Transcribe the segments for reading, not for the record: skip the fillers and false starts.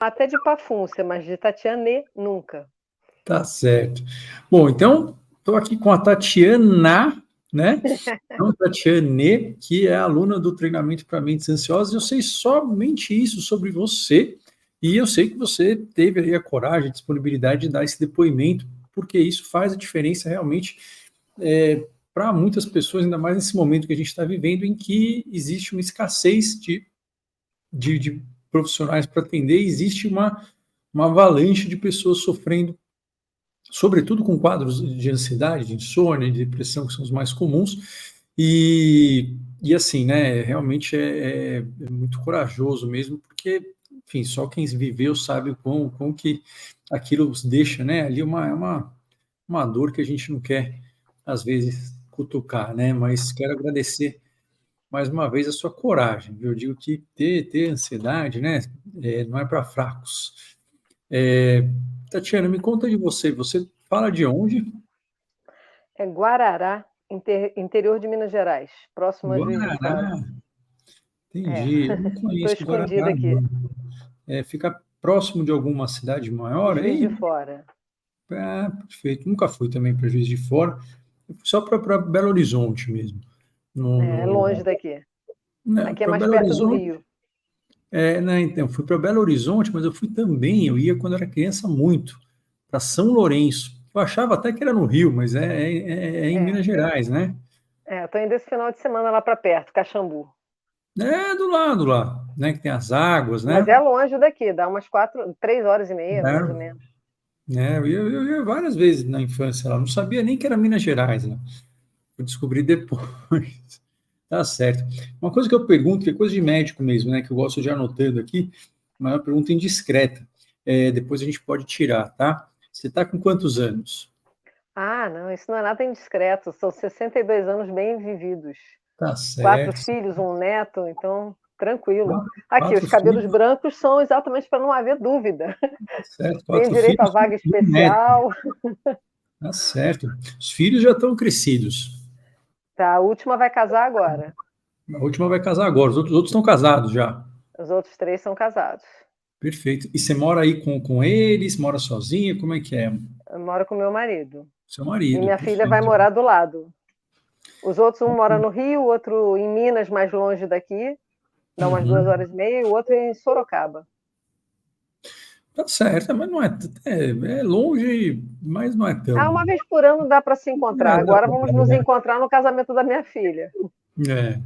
Até de Pafúncia, mas de Tatiane, nunca. Tá certo. Bom, então, estou aqui com a Tatiana, né? Então, Tatiane, que é aluna do treinamento para mentes ansiosas. Eu sei somente isso sobre você, e eu sei que você teve aí a coragem, a disponibilidade de dar esse depoimento, porque isso faz a diferença realmente para muitas pessoas, ainda mais nesse momento que a gente está vivendo, em que existe uma escassez de profissionais para atender, existe uma avalanche de pessoas sofrendo, sobretudo com quadros de ansiedade, de insônia, de depressão, que são os mais comuns, e assim, né, realmente é muito corajoso mesmo, porque, enfim, só quem viveu sabe o quão que aquilo deixa, né, ali uma dor que a gente não quer, às vezes, cutucar, né, mas quero agradecer mais uma vez a sua coragem, viu? Eu digo que ter ansiedade, né, não é para fracos. É, Tatiana, me conta de você. Você fala de onde? É Guarará, interior de Minas Gerais, próximo a Juiz de Fora. Guarará. É, Entendi. Eu não estou conheço escondida Guarará, aqui. não. Fica próximo de alguma cidade maior Juiz de aí? Fora. Ah, perfeito. Nunca fui também para Juiz de Fora. Eu fui só para Belo Horizonte mesmo. No, É longe no, daqui. né, Aqui é para mais Belo perto do Horizonte. Rio. Né, então, fui para Belo Horizonte, mas eu fui também. Eu ia quando era criança muito para São Lourenço. Eu achava até que era no Rio, mas é em É, Minas Gerais, né? estou indo esse final de semana lá para perto, Caxambu. É do lado lá, né? Que tem as águas, Mas né? é longe daqui, dá umas 3 horas e meia, mais ou É, menos. eu ia várias vezes na infância lá, não sabia nem que era Minas Gerais lá. Eu descobri depois. Tá certo. Uma coisa que eu pergunto, que é coisa de médico mesmo, né? Que eu gosto de ir anotando aqui, mas é uma pergunta indiscreta. Depois a gente pode tirar, tá? Você está com quantos anos? Ah, não, isso não é nada indiscreto. São 62 anos bem vividos. Tá 4 certo. filhos, um neto, então tranquilo. Quatro, Aqui, quatro os cabelos filhos, brancos são exatamente para não haver dúvida. tá certo. Tem Quatro direito a filhos, vaga um neto. especial. Tá certo. Os filhos já estão crescidos. Tá, a última vai casar agora. A última vai casar agora, os outros estão casados já. Os outros 3 são casados. Perfeito. E você mora aí com eles? Mora sozinha? Como é que é? Eu moro com meu marido. Seu E marido, minha filha vai perfeito. morar do lado. Os outros, um mora no Rio, o outro em Minas, mais longe daqui, dá umas duas Uhum. horas e meia, e o outro em Sorocaba. Tá certo, mas não é longe, mas não é tão. Ah, uma vez por ano dá para se encontrar. Dá Agora pra vamos ver, nos né? encontrar no casamento da minha filha. É,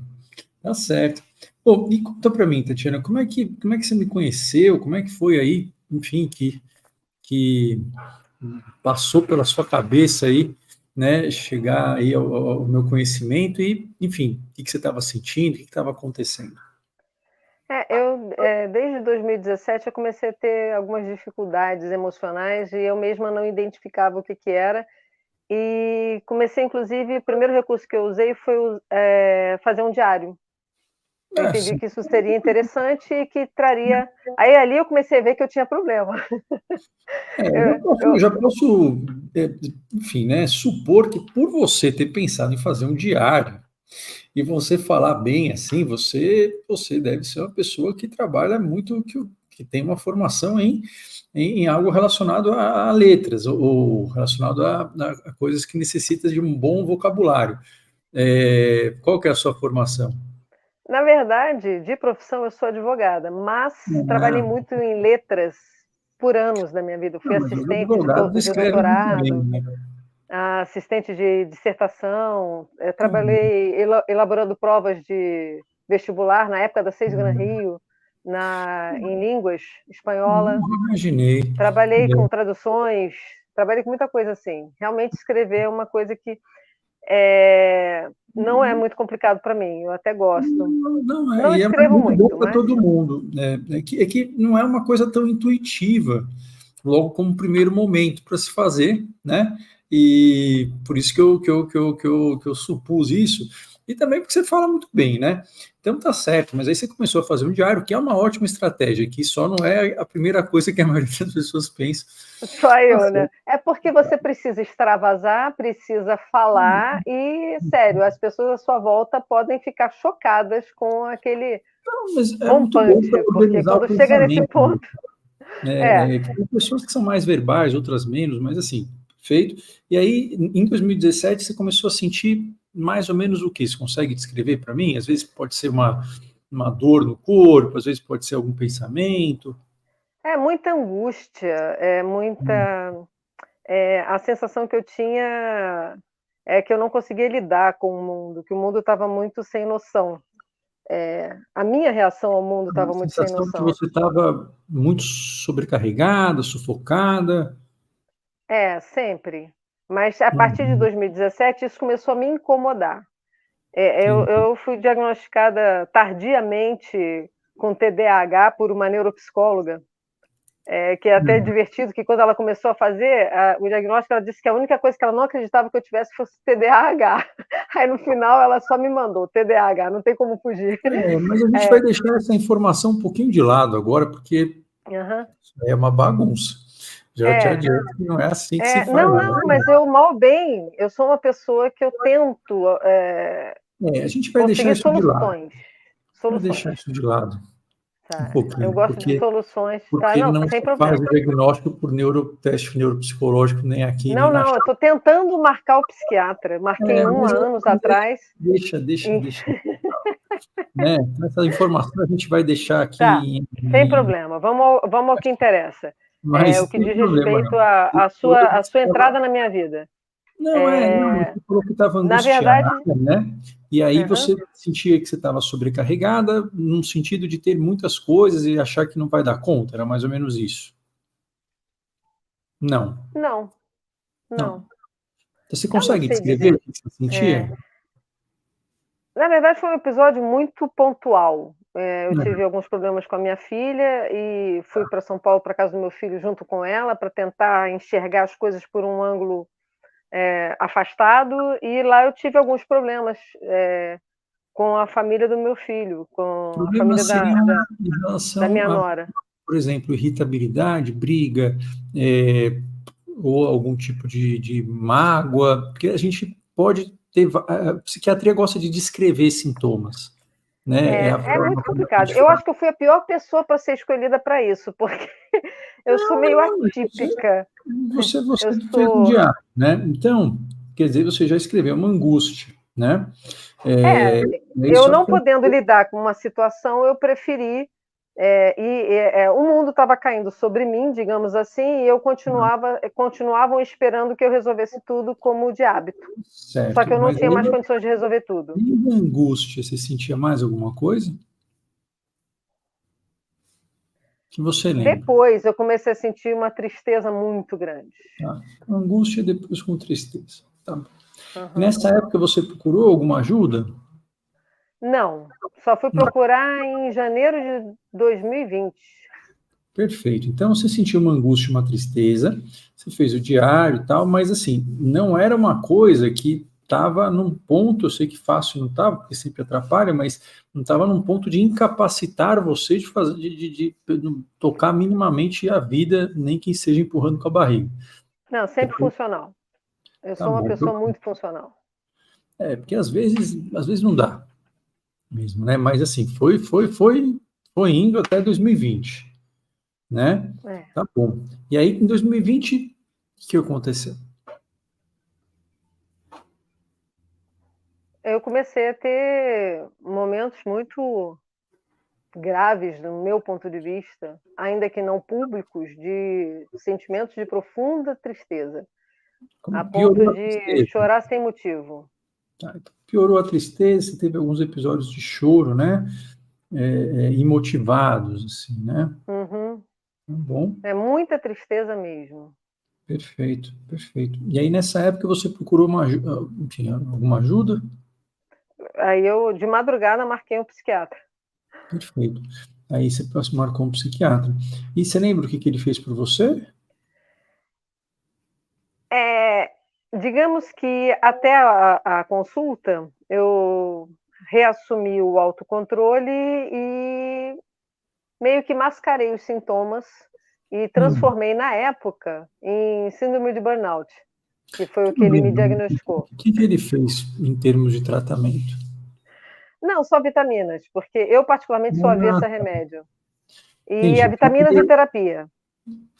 tá certo. Bom, e conta pra mim, Tatiana, como é que você me conheceu? Como é que foi aí, enfim, que passou pela sua cabeça aí, né, chegar aí ao meu conhecimento e, enfim, o que você estava sentindo, o que estava acontecendo? Desde 2017 eu comecei a ter algumas dificuldades emocionais e eu mesma não identificava o que que era. E comecei, inclusive, o primeiro recurso que eu usei foi fazer um diário. Eu É, entendi que isso seria interessante e que traria. Aí ali eu comecei a ver que eu tinha problema. eu já Eu, posso, eu, já posso, enfim, né, supor que por você ter pensado em fazer um diário e você falar bem assim, você deve ser uma pessoa que trabalha muito, que tem uma formação em algo relacionado a letras ou relacionado a coisas que necessitam de um bom vocabulário. Qual que é a sua formação? Na verdade, de profissão eu sou advogada, mas trabalhei Ah, muito em letras por anos da minha vida. Eu fui não, mas os assistente advogados de escrevem muito bem, doutorado, né? assistente de dissertação, Uhum. trabalhei elaborando provas de vestibular na época da Seis Gran Rio, em línguas espanhola, Imaginei. trabalhei com traduções, trabalhei com muita coisa assim. Realmente escrever é uma coisa que não é muito complicado para mim, eu até gosto. Não, Não e é escrevo muito bom muito, para mas todo mundo. Né? É que não é uma coisa tão intuitiva, logo como primeiro momento para se fazer, né? E por isso que eu supus isso, e também porque você fala muito bem, né? Então tá certo, mas aí você começou a fazer um diário, que é uma ótima estratégia, que só não é a primeira coisa que a maioria das pessoas pensa. só Tá eu, né? certo. É porque você precisa extravasar, precisa falar e, sério, as pessoas à sua volta podem ficar chocadas com aquele Não, mas é muito bom para rompante, porque organizar o quando chega nesse pensamento, né? ponto É, Tem pessoas que são mais verbais, outras menos, mas assim, feito. E aí, em 2017, você começou a sentir mais ou menos o que? Você consegue descrever para mim? Às vezes pode ser uma dor no corpo, às vezes pode ser algum pensamento. é muita angústia, é Hum, muita. A sensação que eu tinha é que eu não conseguia lidar com o mundo, que o mundo estava muito sem noção. A minha reação ao mundo a estava muito sem sensação que noção. você estava muito sobrecarregada, sufocada. É, sempre. Mas a partir de Uhum, 2017 isso começou a me incomodar. entendi. Eu fui diagnosticada tardiamente com TDAH por uma neuropsicóloga, que é até Uhum. divertido que quando ela começou a fazer o diagnóstico, ela disse que a única coisa que ela não acreditava que eu tivesse fosse TDAH. Aí no final ela só me mandou TDAH, não tem como fugir. Mas a gente vai É, deixar essa informação um pouquinho de lado agora, porque aham. é uma bagunça. Já te É, adianto que não é assim que se faz. não, não, mas eu mal bem, eu sou uma pessoa que eu tento A gente vai deixar conseguir isso de lado. soluções. Vai Soluções. deixar isso de lado um Tá. Eu pouquinho, gosto de porque, soluções. Tá, porque não, não sem se faz o problema. diagnóstico por teste neuropsicológico, nem aqui, nem Não, na não, eu chave. estou tentando marcar o psiquiatra. Marquei um há anos Mas atrás. deixa, e- deixa. Né? Então, essa informação a gente vai deixar Tá, aqui, sem problema. Vamos ao que interessa. É o mas que tem diz problema respeito não. Você falou à que sua estava. entrada na minha vida. Não, É, você falou que estava na angustiada, verdade, né? E aí aham, você sentia que você estava sobrecarregada, num sentido de ter muitas coisas e achar que não vai dar conta, era mais ou menos isso. Não, não, não. não. Então, você Eu não consegue sei descrever dizer. o que você sentia? É, na verdade, foi um episódio muito pontual. Eu tive Não. alguns problemas com a minha filha e fui para São Paulo, para casa do meu filho, junto com ela, para tentar enxergar as coisas por um ângulo afastado. E lá eu tive alguns problemas com a família do meu filho, O com a problema família seria em da relação minha a, nora. por exemplo, irritabilidade, briga, é, ou algum tipo de mágoa, porque a gente pode ter. A psiquiatria gosta de descrever sintomas, né? É a É forma muito como a complicado. gente Eu faz. acho que eu fui a pior pessoa para ser escolhida para isso, porque eu sou meio Não, atípica. você Eu fez um sou. diário, né? Então, quer dizer, você já escreveu uma angústia, né? É, É, eu isso não podendo aconteceu. lidar com uma situação, eu preferi. O mundo estava caindo sobre mim, digamos assim, e eu continuavam esperando que eu resolvesse tudo como de hábito. Só Certo, que eu não mas tinha aí, mais condições de resolver tudo. além da angústia, você sentia mais alguma coisa que você lembra? Depois eu comecei a sentir uma tristeza muito grande. Tá? Angústia e depois com tristeza. Tá bom. Aham. Nessa época você procurou alguma ajuda? Não, só fui Não. procurar em janeiro de 2020. Perfeito. Então você sentiu uma angústia, uma tristeza, você fez o diário e tal, mas assim, não era uma coisa que estava num ponto, eu sei que fácil não estava, porque sempre atrapalha, mas não estava num ponto de incapacitar você de fazer, de tocar minimamente a vida, nem que seja empurrando com a barriga. Não, sempre funcional. Eu Tá sou uma bom. pessoa muito funcional. Porque às vezes não dá mesmo, né? Mas assim, foi indo até 2020, né? É. Tá bom. E aí, em 2020, o que aconteceu? Eu comecei a ter momentos muito graves, do meu ponto de vista, ainda que não públicos, de sentimentos de profunda tristeza, a ponto Piorou a de tristeza. chorar sem motivo. Tá? Então, piorou a tristeza, você teve alguns episódios de choro, né? Imotivados, assim, né? Uhum. Tá bom, É muita tristeza mesmo. perfeito, perfeito. E aí, nessa época, você procurou enfim, alguma ajuda? Aí eu, de madrugada, marquei um psiquiatra. Perfeito. Aí você marcou um psiquiatra. E você lembra o que ele fez por você? É, digamos que até a consulta eu reassumi o autocontrole e meio que mascarei os sintomas e Hum, transformei na época em síndrome de burnout, que foi o que Tudo ele bem. me O diagnosticou. que ele fez em termos de tratamento? Não, só vitaminas, porque eu particularmente sou Ah, avessa a remédio. E a entendi. Então, vitaminas e terapia.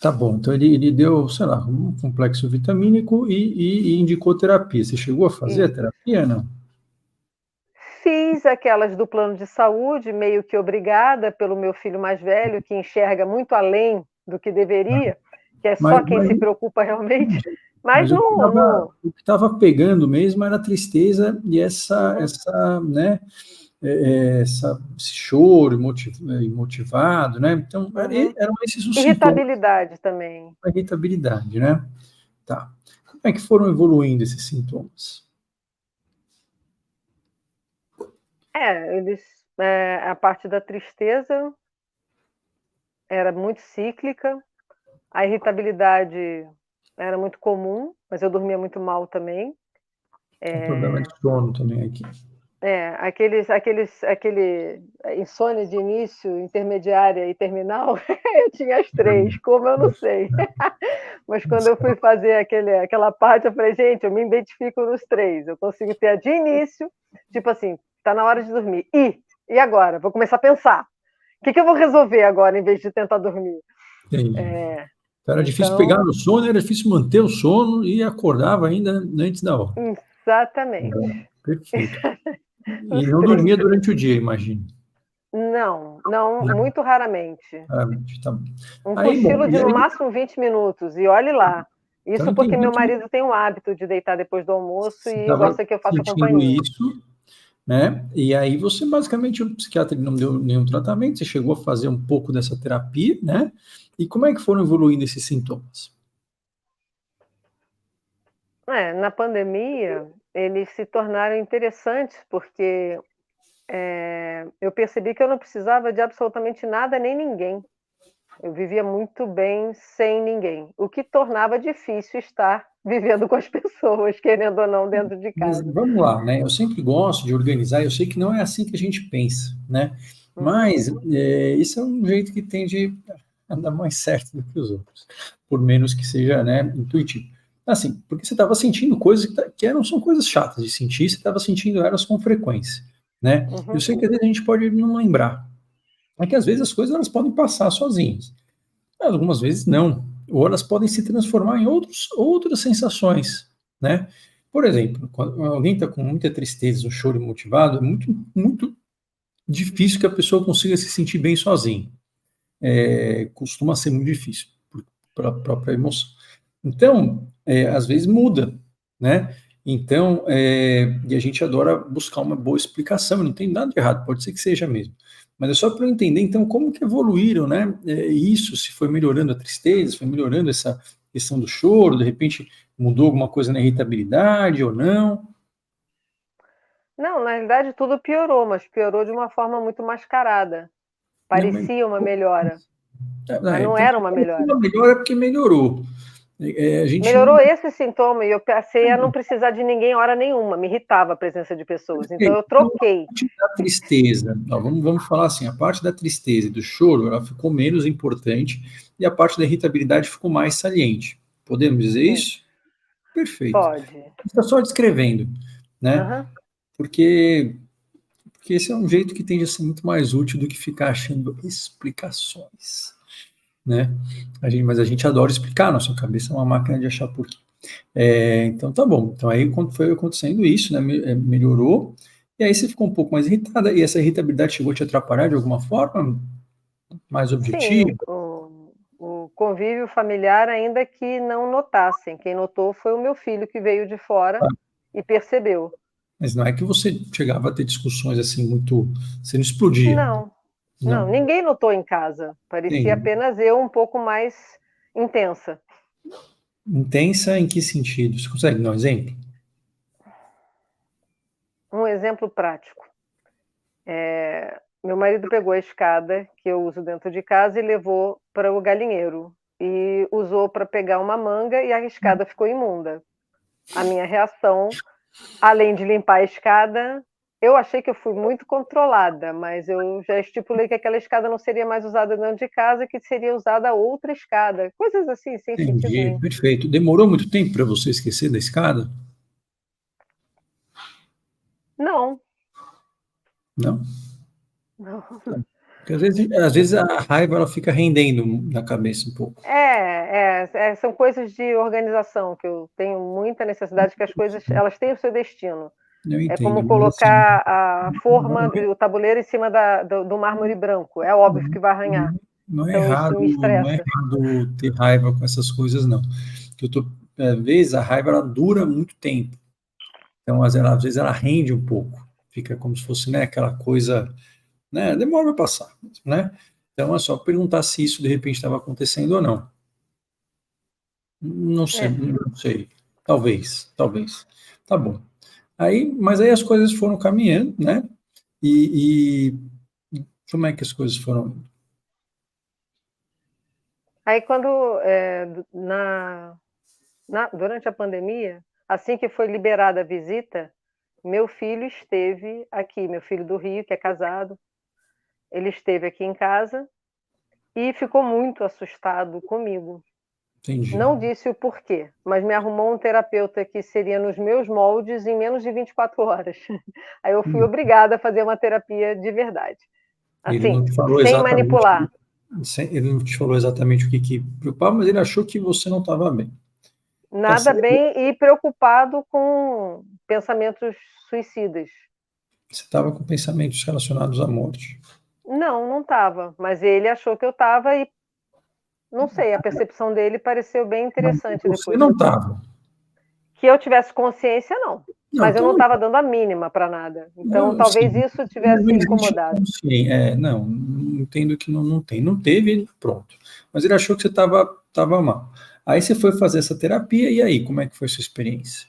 Tá bom, então ele deu, sei lá, um complexo vitamínico e indicou terapia. Você chegou a fazer a Isso. terapia, não? Fiz aquelas do plano de saúde, meio que obrigada pelo meu filho mais velho, que enxerga muito além do que deveria, que é só Mas, quem mas, se preocupa realmente, mas mas não. o que tava pegando mesmo era a tristeza e Uhum, né, esse choro imotivado, né? Então, uhum. eram esses os sintomas Irritabilidade também. da irritabilidade, né? Tá. Como é que foram evoluindo esses sintomas? A parte da tristeza era muito cíclica, a irritabilidade era muito comum, mas eu dormia muito mal também. Um problema de sono também aqui. Aquele insônia de início, intermediária e terminal, eu tinha as 3, como eu não sei. Mas quando eu fui fazer aquela parte, eu falei: "Gente, eu me identifico nos 3, eu consigo ter a de início, tipo assim, tá na hora de dormir, e agora? Vou começar a pensar, o que que eu vou resolver agora em vez de tentar dormir?". Entendi. É, Então, era difícil pegar então no sono, era difícil manter o sono e acordava ainda antes da hora. exatamente, Perfeito. E os não 3. dormia durante o dia, imagino. Não, não, Não, muito raramente. claramente, tá bom. Um Aí, bom, cochilo e de no aí, máximo 20 minutos, e olhe lá. então eu Isso porque entendi meu que marido tem o hábito de deitar depois do almoço você e estava gosta que eu faça sentindo companhia. isso, né? E aí você basicamente, o psiquiatra ele não deu nenhum tratamento, você chegou a fazer um pouco dessa terapia, né? E como é que foram evoluindo esses sintomas? Na pandemia, eles se tornaram interessantes, porque, eu percebi que eu não precisava de absolutamente nada nem ninguém. Eu vivia muito bem sem ninguém, o que tornava difícil estar vivendo com as pessoas, querendo ou não, dentro de Mas casa. vamos lá, né? Eu sempre gosto de organizar, eu sei que não é assim que a gente pensa, né? Uhum, Mas isso é um jeito que tende a dar mais certo do que os outros, por menos que seja, né, intuitivo. Assim, porque você estava sentindo coisas que eram, são coisas chatas de sentir, você estava sentindo elas com frequência, né? Eu uhum. sei que às vezes a gente pode não lembrar, é que às vezes as coisas elas podem passar sozinhas, algumas vezes não, ou elas podem se transformar em outras sensações, né? Por exemplo, quando alguém está com muita tristeza, um choro imotivado, é muito difícil que a pessoa consiga se sentir bem sozinha. Costuma ser muito difícil, pela própria emoção. Então, às vezes muda, né? Então, e a gente adora buscar uma boa explicação, não tem nada de errado, pode ser que seja mesmo. Mas é só para eu entender, então, como que evoluíram, né? Isso, se foi melhorando a tristeza, se foi melhorando essa questão do choro, de repente mudou alguma coisa na irritabilidade ou não. Não, na realidade tudo piorou, mas piorou de uma forma muito mascarada. Né? Mas, Parecia uma melhora, mas não então, era uma melhora. uma melhor é porque melhorou. A gente Melhorou não. esse sintoma e eu passei a não precisar de ninguém hora nenhuma, me irritava a presença de pessoas, então eu Então, troquei. a parte da tristeza, ó, vamos falar assim, a parte da tristeza e do choro, ela ficou menos importante e a parte da irritabilidade ficou mais saliente. Podemos dizer isso? Isso, Perfeito. pode. Está só descrevendo, né? Aham. Porque, porque esse é um jeito que tende a ser muito mais útil do que ficar achando explicações, né? Mas a gente adora explicar, nossa cabeça é uma máquina de achar porquê. Então tá bom. Então aí quando foi acontecendo isso, né, melhorou, e aí você ficou um pouco mais irritada, e essa irritabilidade chegou a te atrapalhar de alguma forma, mais Sim, objetiva? o convívio familiar ainda que não notassem, quem notou foi o meu filho que veio de fora e percebeu. Mas não é que você chegava a ter discussões assim muito, você não explodia, Não, não, não? ninguém notou em casa, parecia Entendi. apenas eu um pouco mais intensa. Intensa em que sentido? Você consegue dar um exemplo? Um exemplo prático, meu marido pegou a escada que eu uso dentro de casa e levou para o galinheiro, e usou para pegar uma manga e a escada ficou imunda. A minha reação, além de limpar a escada, eu achei que eu fui muito controlada, mas eu já estipulei que aquela escada não seria mais usada dentro de casa, que seria usada outra escada, coisas assim, sem sentido Entendi, nenhum. perfeito. Demorou muito tempo para você esquecer da escada? Não, Não? não. Porque às vezes a raiva ela fica rendendo na cabeça um pouco. São coisas de organização, que eu tenho muita necessidade que as coisas elas têm o seu destino. Eu É entendo, como mas assim, colocar a forma, o tabuleiro em cima do mármore branco, é óbvio que vai arranhar. não é Então isso errado, me não é estressa. errado ter raiva com essas coisas, não. Que eu tô, às vezes a raiva ela dura muito tempo. Então, às vezes ela rende um pouco. Fica como se fosse, né, aquela coisa, né, demora para passar, né? Então é só perguntar se isso de repente estava acontecendo ou não. Não sei, É. não sei. Talvez, talvez. Tá bom. Mas aí as coisas foram caminhando, né? E como é que as coisas foram indo? Aí quando, durante a pandemia, assim que foi liberada a visita, meu filho esteve aqui, meu filho do Rio, que é casado, ele esteve aqui em casa e ficou muito assustado comigo. Entendi. Não disse o porquê, mas me arrumou um terapeuta que seria nos meus moldes em menos de 24 horas. Aí eu fui Hum. obrigada a fazer uma terapia de verdade. Ele não Assim, te falou sem exatamente, manipular. ele não te falou exatamente o que que preocupava, mas ele achou que você não estava bem. Tá Nada certo. bem e preocupado com pensamentos suicidas. Você estava com pensamentos relacionados à morte. Não, não estava, mas ele achou que eu estava e não sei, a percepção dele pareceu bem Mas interessante você depois. não estava. Que eu tivesse consciência, não. Não, Mas eu então não não. estava dando a mínima para nada. Então, talvez Sim, isso não tivesse existe incomodado. consciência. Não, entendo que não tem. Não teve, pronto. Mas ele achou que você estava mal. Aí você foi fazer essa terapia, e aí, como é que foi a sua experiência?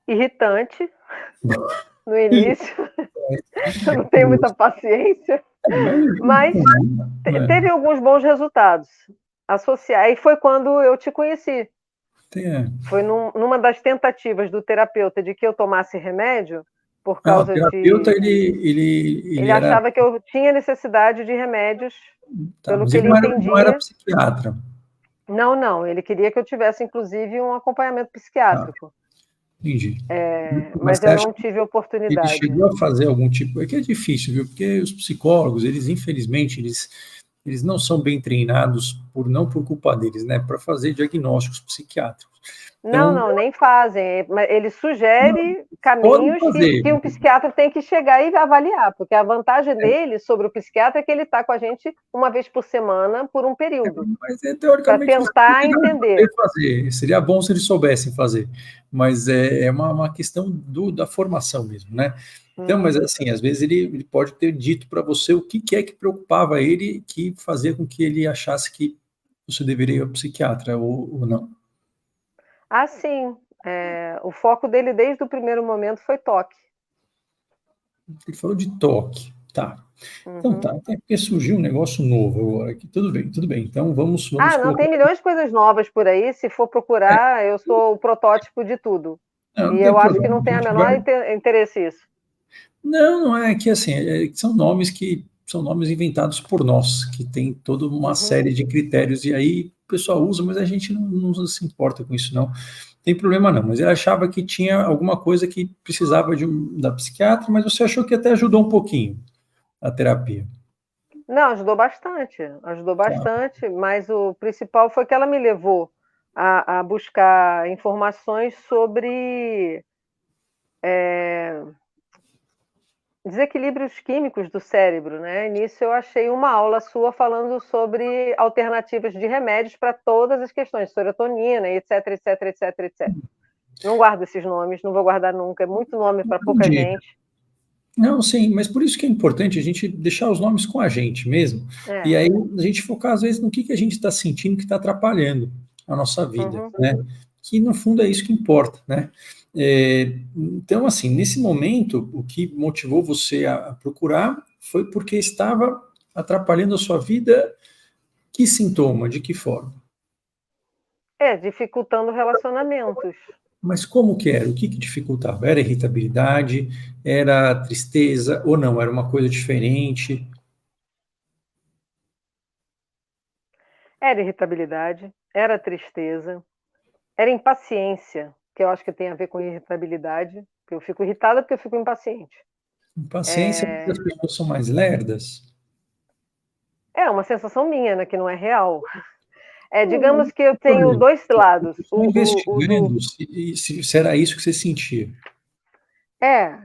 Irritante no início, eu não tenho muita paciência, Mas, mas teve alguns bons resultados. E foi quando eu te conheci. é, Foi numa das tentativas do terapeuta de que eu tomasse remédio, por o causa terapeuta, de. ele Ele era, achava que eu tinha necessidade de remédios, tá, pelo mas que ele ele não era entendia. psiquiatra, Não, não, ele queria que eu tivesse, inclusive, um acompanhamento tá, psiquiátrico, entendi. Mas mas você eu acha não tive que ele oportunidade. chegou a fazer algum tipo, é que é difícil, viu, porque os psicólogos, eles, infelizmente, eles não são bem treinados, não por culpa deles, né, para fazer diagnósticos psiquiátricos. Não, Então, não, nem fazem. Mas ele não, sugere podem caminhos fazer. que um psiquiatra tem que chegar e avaliar, porque a vantagem dele sobre o psiquiatra é que ele está com a gente uma vez por semana por um período, Mas para teoricamente você tentar deveria entender. saber fazer. Seria bom se eles soubessem fazer. Mas é uma questão da formação mesmo, né? Então, mas Uhum. assim, às vezes ele pode ter dito para você o que é que preocupava ele, que fazia com que ele achasse que você deveria ir ao psiquiatra ou não. Ah, sim. O foco dele desde o primeiro momento foi toque. Ele falou de toque, tá? Então Uhum. tá, até porque surgiu um negócio novo agora aqui. Tudo bem, tudo bem. Então vamos Ah, não, colocar. tem milhões de coisas novas por aí. Se for procurar, eu sou o protótipo de tudo. Não, E não tem eu acho que problema. não A tem a gente vai. menor interesse isso. Não, não é que assim, são nomes que são nomes inventados por nós, que tem toda uma Uhum. série de critérios, e aí o pessoal usa, mas a gente não se importa com isso, não. Tem problema não, mas ele achava que tinha alguma coisa que precisava da psiquiatra, mas você achou que até ajudou um pouquinho a terapia. Não, ajudou bastante, mas o principal foi que ela me levou a buscar informações sobre desequilíbrios químicos do cérebro, né? E nisso eu achei uma aula sua falando sobre alternativas de remédios para todas as questões, serotonina, etc, etc, etc, etc. Não guardo esses nomes, não vou guardar nunca, é muito nome para pouca Entendi. gente. Não, sim, mas por isso que é importante a gente deixar os nomes com a gente mesmo, e É. aí a gente focar às vezes no que a gente está sentindo que está atrapalhando a nossa vida, Uhum. né? Que no fundo é isso que importa, né? Então, assim, nesse momento, o que motivou você a procurar foi porque estava atrapalhando a sua vida. Que sintoma? De que forma? Dificultando relacionamentos. Mas como que era? O que dificultava? Era irritabilidade? Era tristeza? Ou não? Era uma coisa diferente? Era irritabilidade, era tristeza, era impaciência, que eu acho que tem a ver com irritabilidade, que eu fico irritada porque eu fico impaciente. Impaciência porque as pessoas são mais lerdas? É uma sensação minha, né, que não é real. Não, Digamos que eu por tenho exemplo, 2 lados, eu estou o do investigando se era isso que você sentia. é,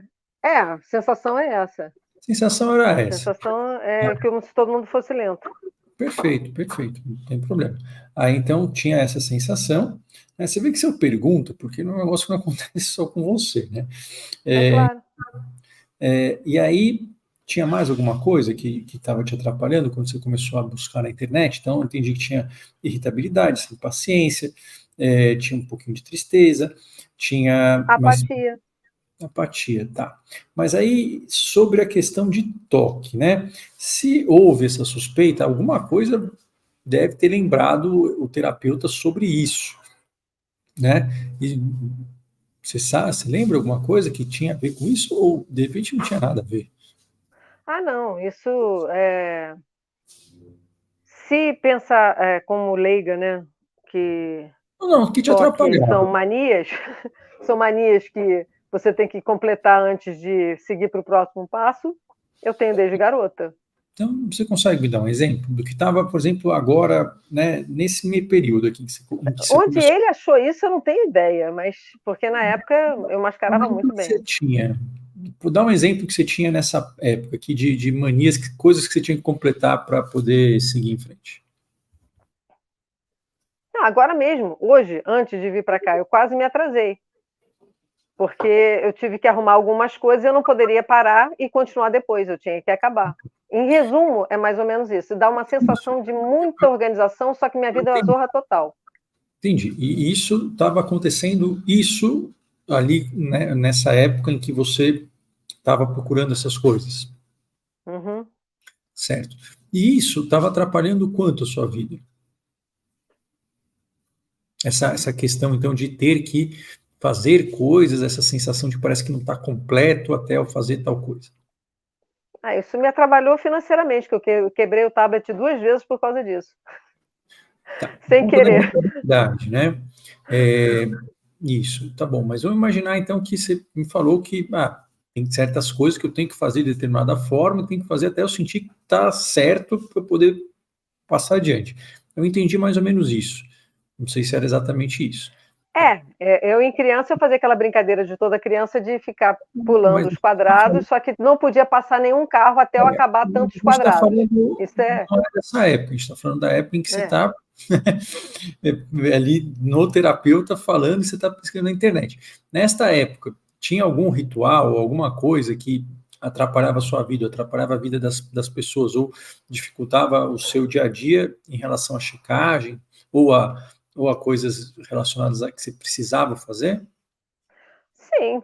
a sensação é essa. A sensação era A essa. sensação é como se todo mundo fosse lento. Perfeito, perfeito, não tem problema. Aí então tinha essa sensação, né? Você vê que se eu pergunto, porque não é um negócio que não acontece só com você, né? É claro. E aí tinha mais alguma coisa que estava te atrapalhando quando você começou a buscar na internet? Então eu entendi que tinha irritabilidade, impaciência, tinha um pouquinho de tristeza, tinha mais Apatia. apatia, tá. Mas aí, sobre a questão de toque, né? Se houve essa suspeita, alguma coisa deve ter lembrado o terapeuta sobre isso, né? E você sabe, você lembra alguma coisa que tinha a ver com isso ou de repente não tinha nada a ver? Ah não, isso, se pensar, como leiga, né, que Não, não, que te toque são atrapalhava. manias, são manias que você tem que completar antes de seguir para o próximo passo, eu tenho desde garota. Então, você consegue me dar um exemplo do que estava, por exemplo, agora, né, nesse meio período aqui em que você Onde começou? ele achou isso eu não tenho ideia, mas porque na época eu mascarava O muito que você bem. tinha? Vou dar um exemplo que você tinha nessa época aqui de manias, coisas que você tinha que completar para poder seguir em frente. Não, agora mesmo, hoje, antes de vir para cá, eu quase me atrasei, porque eu tive que arrumar algumas coisas e eu não poderia parar e continuar depois, eu tinha que acabar. Em resumo, é mais ou menos isso. Dá uma Isso, sensação de muita organização, só que minha eu vida é uma entendi. zorra total. Entendi. E isso estava acontecendo, isso ali, né, nessa época em que você estava procurando essas coisas, Uhum. certo? E isso estava atrapalhando quanto a sua vida? Essa questão, então, de ter que fazer coisas, essa sensação de parece que não está completo até eu fazer tal coisa. Ah, isso me atrapalhou financeiramente, que eu quebrei o tablet 2 vezes por causa disso, Tá, por sem conta da querer. irritabilidade, né? É, isso, tá bom. Mas vamos imaginar, então, que você me falou que tem certas coisas que eu tenho que fazer de determinada forma, tenho que fazer até eu sentir que está certo para poder passar adiante. Eu entendi mais ou menos isso. Não sei se era exatamente isso. Tá. Eu em criança eu fazia aquela brincadeira de toda criança de ficar pulando Mas os quadrados, só que não podia passar nenhum carro até eu a acabar tantos gente está quadrados. falando Isso é, não é dessa época, a gente está falando da época em que você é. está ali no terapeuta falando e você está pesquisando na internet. Nesta época, tinha algum ritual, alguma coisa que atrapalhava a sua vida, atrapalhava a vida das pessoas, ou dificultava o seu dia a dia em relação à checagem, ou a coisas relacionadas a que você precisava fazer? Sim,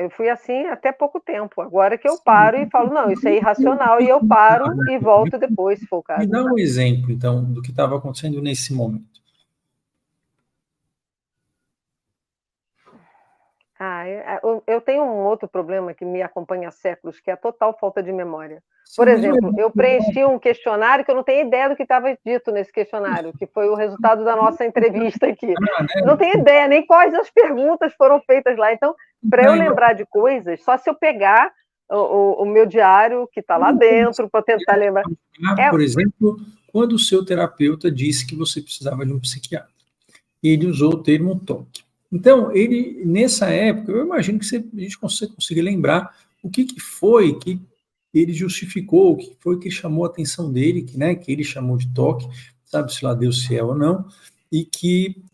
eu fui assim até pouco tempo. Agora que eu paro e falo: "Não, isso é irracional", e eu paro e volto depois, se for o Me caso. dá um exemplo, então, do que estava acontecendo nesse momento. Eu tenho um outro problema que me acompanha há séculos, que é a total falta de memória. Por Sim, mas um exemplo, exemplo, eu preenchi um questionário que eu não tenho ideia do que estava dito nesse questionário, que foi o resultado da nossa entrevista aqui. Não né? tenho ideia nem quais as perguntas foram feitas lá. Então, para eu Tá, então, lembrar de coisas, só se eu pegar o meu diário que está lá dentro para tentar lembrar. É, por exemplo, quando o seu terapeuta disse que você precisava de um psiquiatra, ele usou o termo toque. Então, ele, nessa época, eu imagino que a gente consiga lembrar o que foi que ele justificou, o que foi que chamou a atenção dele, que ele chamou de toque, sabe-se lá Deus se é ou não, e que,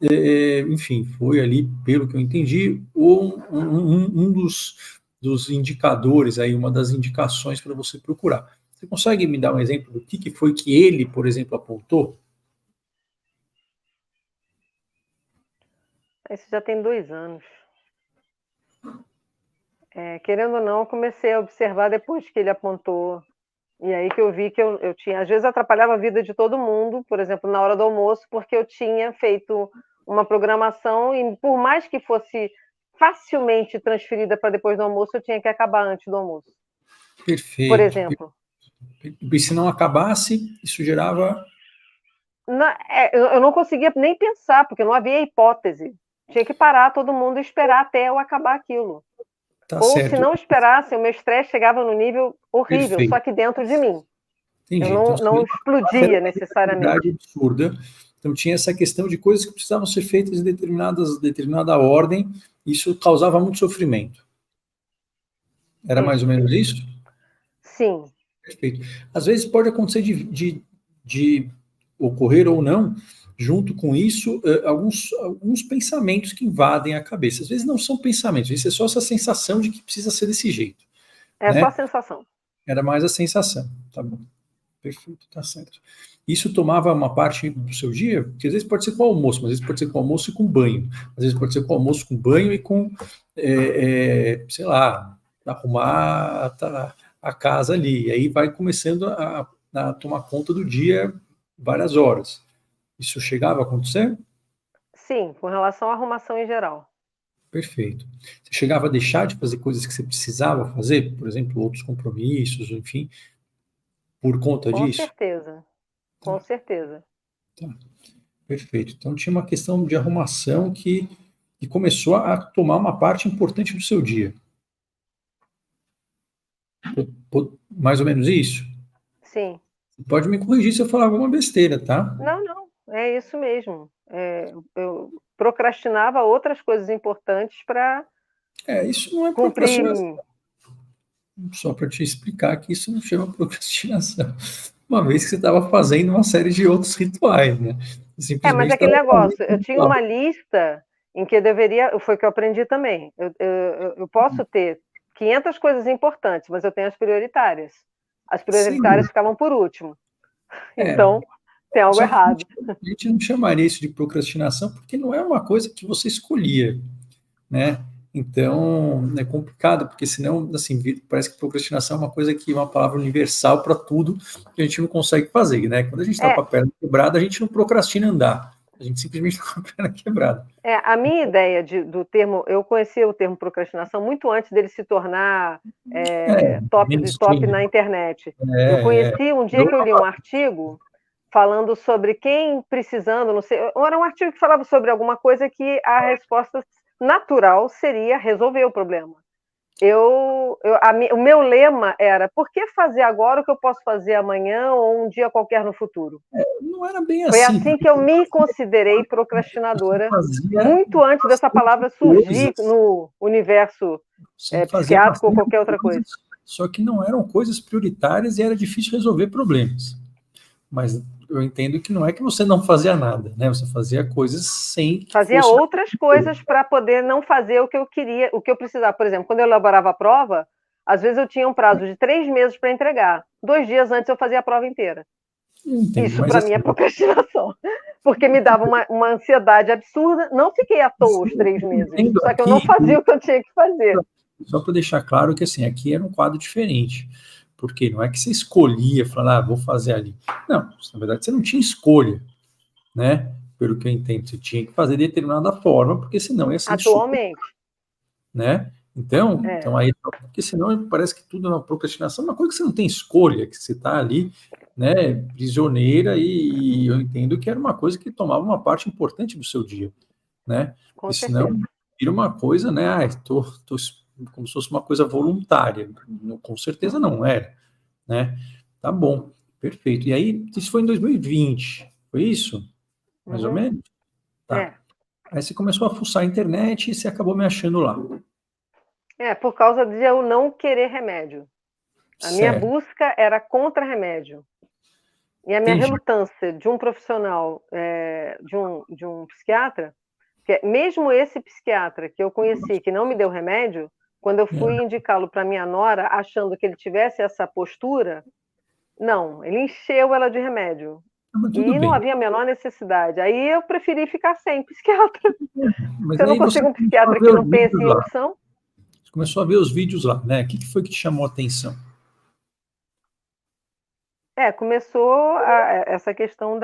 enfim, foi ali, pelo que eu entendi, um dos indicadores, aí, uma das indicações para você procurar. Você consegue me dar um exemplo do que foi que ele, por exemplo, apontou? isso já tem 2 anos. Querendo ou não, eu comecei a observar depois que ele apontou. E aí que eu vi que eu tinha, às vezes atrapalhava a vida de todo mundo, por exemplo, na hora do almoço, porque eu tinha feito uma programação e por mais que fosse facilmente transferida para depois do almoço, eu tinha que acabar antes do almoço. Por Perfeito. exemplo, E se não acabasse, isso gerava. eu não conseguia nem pensar, porque não havia hipótese. Tinha que parar todo mundo e esperar até eu acabar aquilo. Tá Ou se certo. não esperasse, o meu estresse chegava no nível horrível, Perfeito. só que dentro de mim. Eu Entendi. Então, não explodia uma necessariamente. criatividade absurda. Então, tinha essa questão de coisas que precisavam ser feitas em determinada ordem. Isso causava muito sofrimento. Era mais ou Isso. menos isso? Sim. Perfeito. Às vezes pode acontecer de ocorrer ou não, junto com isso, alguns pensamentos que invadem a cabeça. Às vezes não são pensamentos, isso é só essa sensação de que precisa ser desse jeito, É só a né? sensação. Era mais a sensação, tá bom. Perfeito, tá certo. Isso tomava uma parte do seu dia? Porque às vezes pode ser com o almoço, mas às vezes pode ser com o almoço e com banho. Às vezes pode ser com o almoço, com banho e com, sei lá, arrumar a casa ali. E aí vai começando a tomar conta do dia várias horas. Isso chegava a acontecer? Sim, com relação à arrumação em geral. Perfeito. Você chegava a deixar de fazer coisas que você precisava fazer, por exemplo, outros compromissos, enfim, por conta Com disso? certeza. Com Tá, certeza. tá. Perfeito. Então tinha uma questão de arrumação que começou a tomar uma parte importante do seu dia. Mais ou menos isso? Sim. Pode me corrigir se eu falar alguma besteira, tá? Não, não, é isso mesmo. Eu procrastinava outras coisas importantes para Isso não é cumprir. procrastinação. Só para te explicar que isso não chama procrastinação. Uma vez que você estava fazendo uma série de outros rituais, né? Você Mas simplesmente é aquele estava fazendo negócio, eu um tinha ritual. uma lista em que eu deveria, foi o que eu aprendi também. Eu posso ter 500 coisas importantes, mas eu tenho as prioritárias. As Sem prioritárias dúvida. ficavam por último. É, Então, tem algo só que errado. a gente não chamaria isso de procrastinação porque não é uma coisa que você escolhia, né? Então, é complicado, porque senão, assim, parece que procrastinação é uma coisa que é uma palavra universal para tudo que a gente não consegue fazer, né? Quando a gente está com É, a perna quebrada, a gente não procrastina andar, a gente simplesmente está com a perna quebrada. a minha ideia do termo, eu conhecia o termo procrastinação muito antes dele se tornar top Mainstream, na internet. Eu é, conheci um dia virou que eu li um uma- artigo falando sobre quem precisando, não sei, era um artigo que falava sobre alguma coisa que a resposta natural seria resolver o problema. O meu lema era: por que fazer agora o que eu posso fazer amanhã ou um dia qualquer no futuro? não era bem Foi assim, assim porque que eu me considerei você procrastinadora, fazia muito antes dessa bastante palavra surgir coisas, no universo você fazia psiquiátrico ou bastante qualquer outra coisas, coisa. só que não eram coisas prioritárias e era difícil resolver problemas. Mas eu entendo que não é que você não fazia nada, né? Você fazia coisas sem que Fazia fosse. outras coisas para poder não fazer o que eu queria, o que eu precisava. Por exemplo, quando eu elaborava a prova, às vezes eu tinha um prazo de 3 meses para entregar. 2 dias antes eu fazia a prova inteira. Eu entendo, Isso mas para mim é assim, procrastinação, porque me dava uma ansiedade absurda. Não fiquei à toa os eu 3 meses, entendo só que eu não aqui, fazia o que eu tinha que fazer. só para deixar claro que assim, aqui era um quadro diferente. Porque não é que você escolhia, falar, vou fazer ali. Não, na verdade você não tinha escolha, né? Pelo que eu entendo, você tinha que fazer de determinada forma, porque senão ia ser insuportável, Atualmente, né? Então é. aí, porque senão parece que tudo é uma procrastinação, uma coisa que você não tem escolha, que você está ali, né, prisioneira, e eu entendo que era uma coisa que tomava uma parte importante do seu dia, né? Com E senão certeza. vira uma coisa, né? Tô como se fosse uma coisa voluntária. Com certeza não era, né? Tá bom, perfeito. E aí, isso foi em 2020, foi isso? Mais ou Uhum. menos? Tá. É. Aí você começou a fuçar a internet e você acabou me achando lá. Por causa de eu não querer remédio. A minha Certo, busca era contra remédio. E a minha entendi. relutância de um profissional, de um psiquiatra, que mesmo esse psiquiatra que eu conheci, que não me deu remédio, quando eu fui É, indicá-lo para minha nora, achando que ele tivesse essa postura, não, ele encheu ela de remédio. mas tudo E não bem. havia a menor necessidade. Aí eu preferi ficar sem psiquiatra. Mas Se eu não aí você consigo um começou a psiquiatra ver que os não pense vídeos em lá. opção, Você começou a ver os vídeos lá, né? O que foi que te chamou a atenção? começou essa questão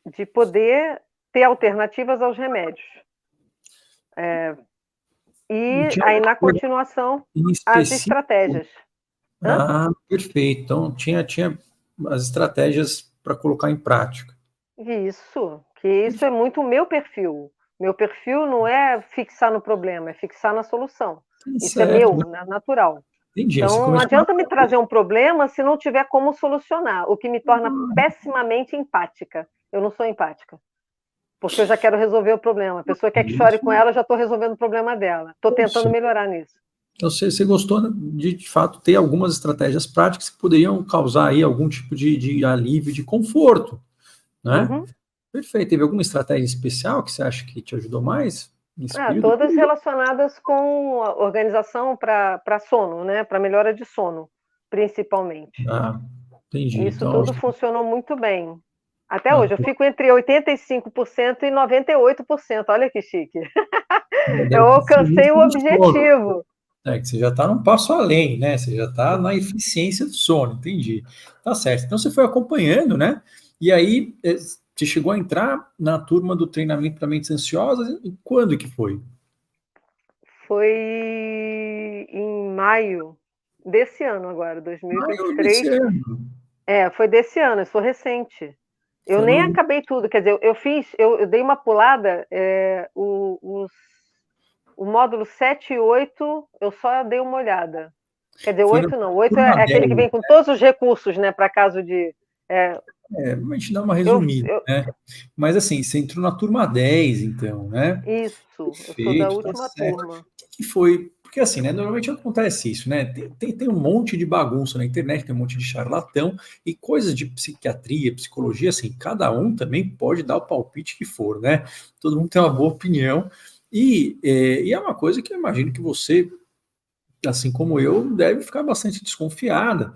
de poder ter alternativas aos remédios. E E tinha aí, alguma na coisa continuação, em as específico? estratégias. Hã? Ah, perfeito. Então, tinha as estratégias para colocar em prática. Isso é muito o meu perfil. Meu perfil não é fixar no problema, é fixar na solução. Isso é certo, meu, natural. entendi. Aí você Então, não começou a... adianta me trazer um problema se não tiver como solucionar, o que me torna pessimamente empática. Eu não sou empática, porque eu já quero resolver o problema. A pessoa quer que chore com ela, eu já estou resolvendo o problema dela. Estou tentando Isso. melhorar nisso. Então, você gostou de fato, ter algumas estratégias práticas que poderiam causar aí algum tipo de alívio, de conforto, né? Uhum. Perfeito. Teve alguma estratégia especial que você acha que te ajudou mais nesse período? Todas relacionadas com a organização para sono, né? Para melhora de sono, principalmente. Ah, entendi. Isso Então, tudo funcionou muito bem. Até ah, hoje, eu fico entre 85% e 98%. Olha que chique. Eu deve ter sido alcancei muito o no sono. objetivo. É que você já está num passo além, né? Você já está na eficiência do sono, entendi. Tá certo. Então você foi acompanhando, né? E aí você chegou a entrar na turma do treinamento para mentes ansiosas. E quando que foi? Foi em maio desse ano agora, Ah, 2023. desse ano. Foi desse ano, eu sou recente. Eu Foi nem no. acabei tudo, quer dizer, eu dei uma pulada, o módulo 7 e 8, eu só dei uma olhada. Quer dizer, Foi na 8 não, 8 turma é aquele que 10. vem com todos os recursos, né, para caso de. É, A gente dá uma eu, resumida, eu, né? Mas assim, você entrou na turma 10, então, né? isso, eu sou da Perfeito, tá última certo. turma. O que foi? Porque assim, né? Normalmente acontece isso, né? Tem um monte de bagunça na internet, tem um monte de charlatão e coisas de psiquiatria, psicologia, assim, cada um também pode dar o palpite que for, né? Todo mundo tem uma boa opinião. E é uma coisa que eu imagino que você, assim como eu, deve ficar bastante desconfiada.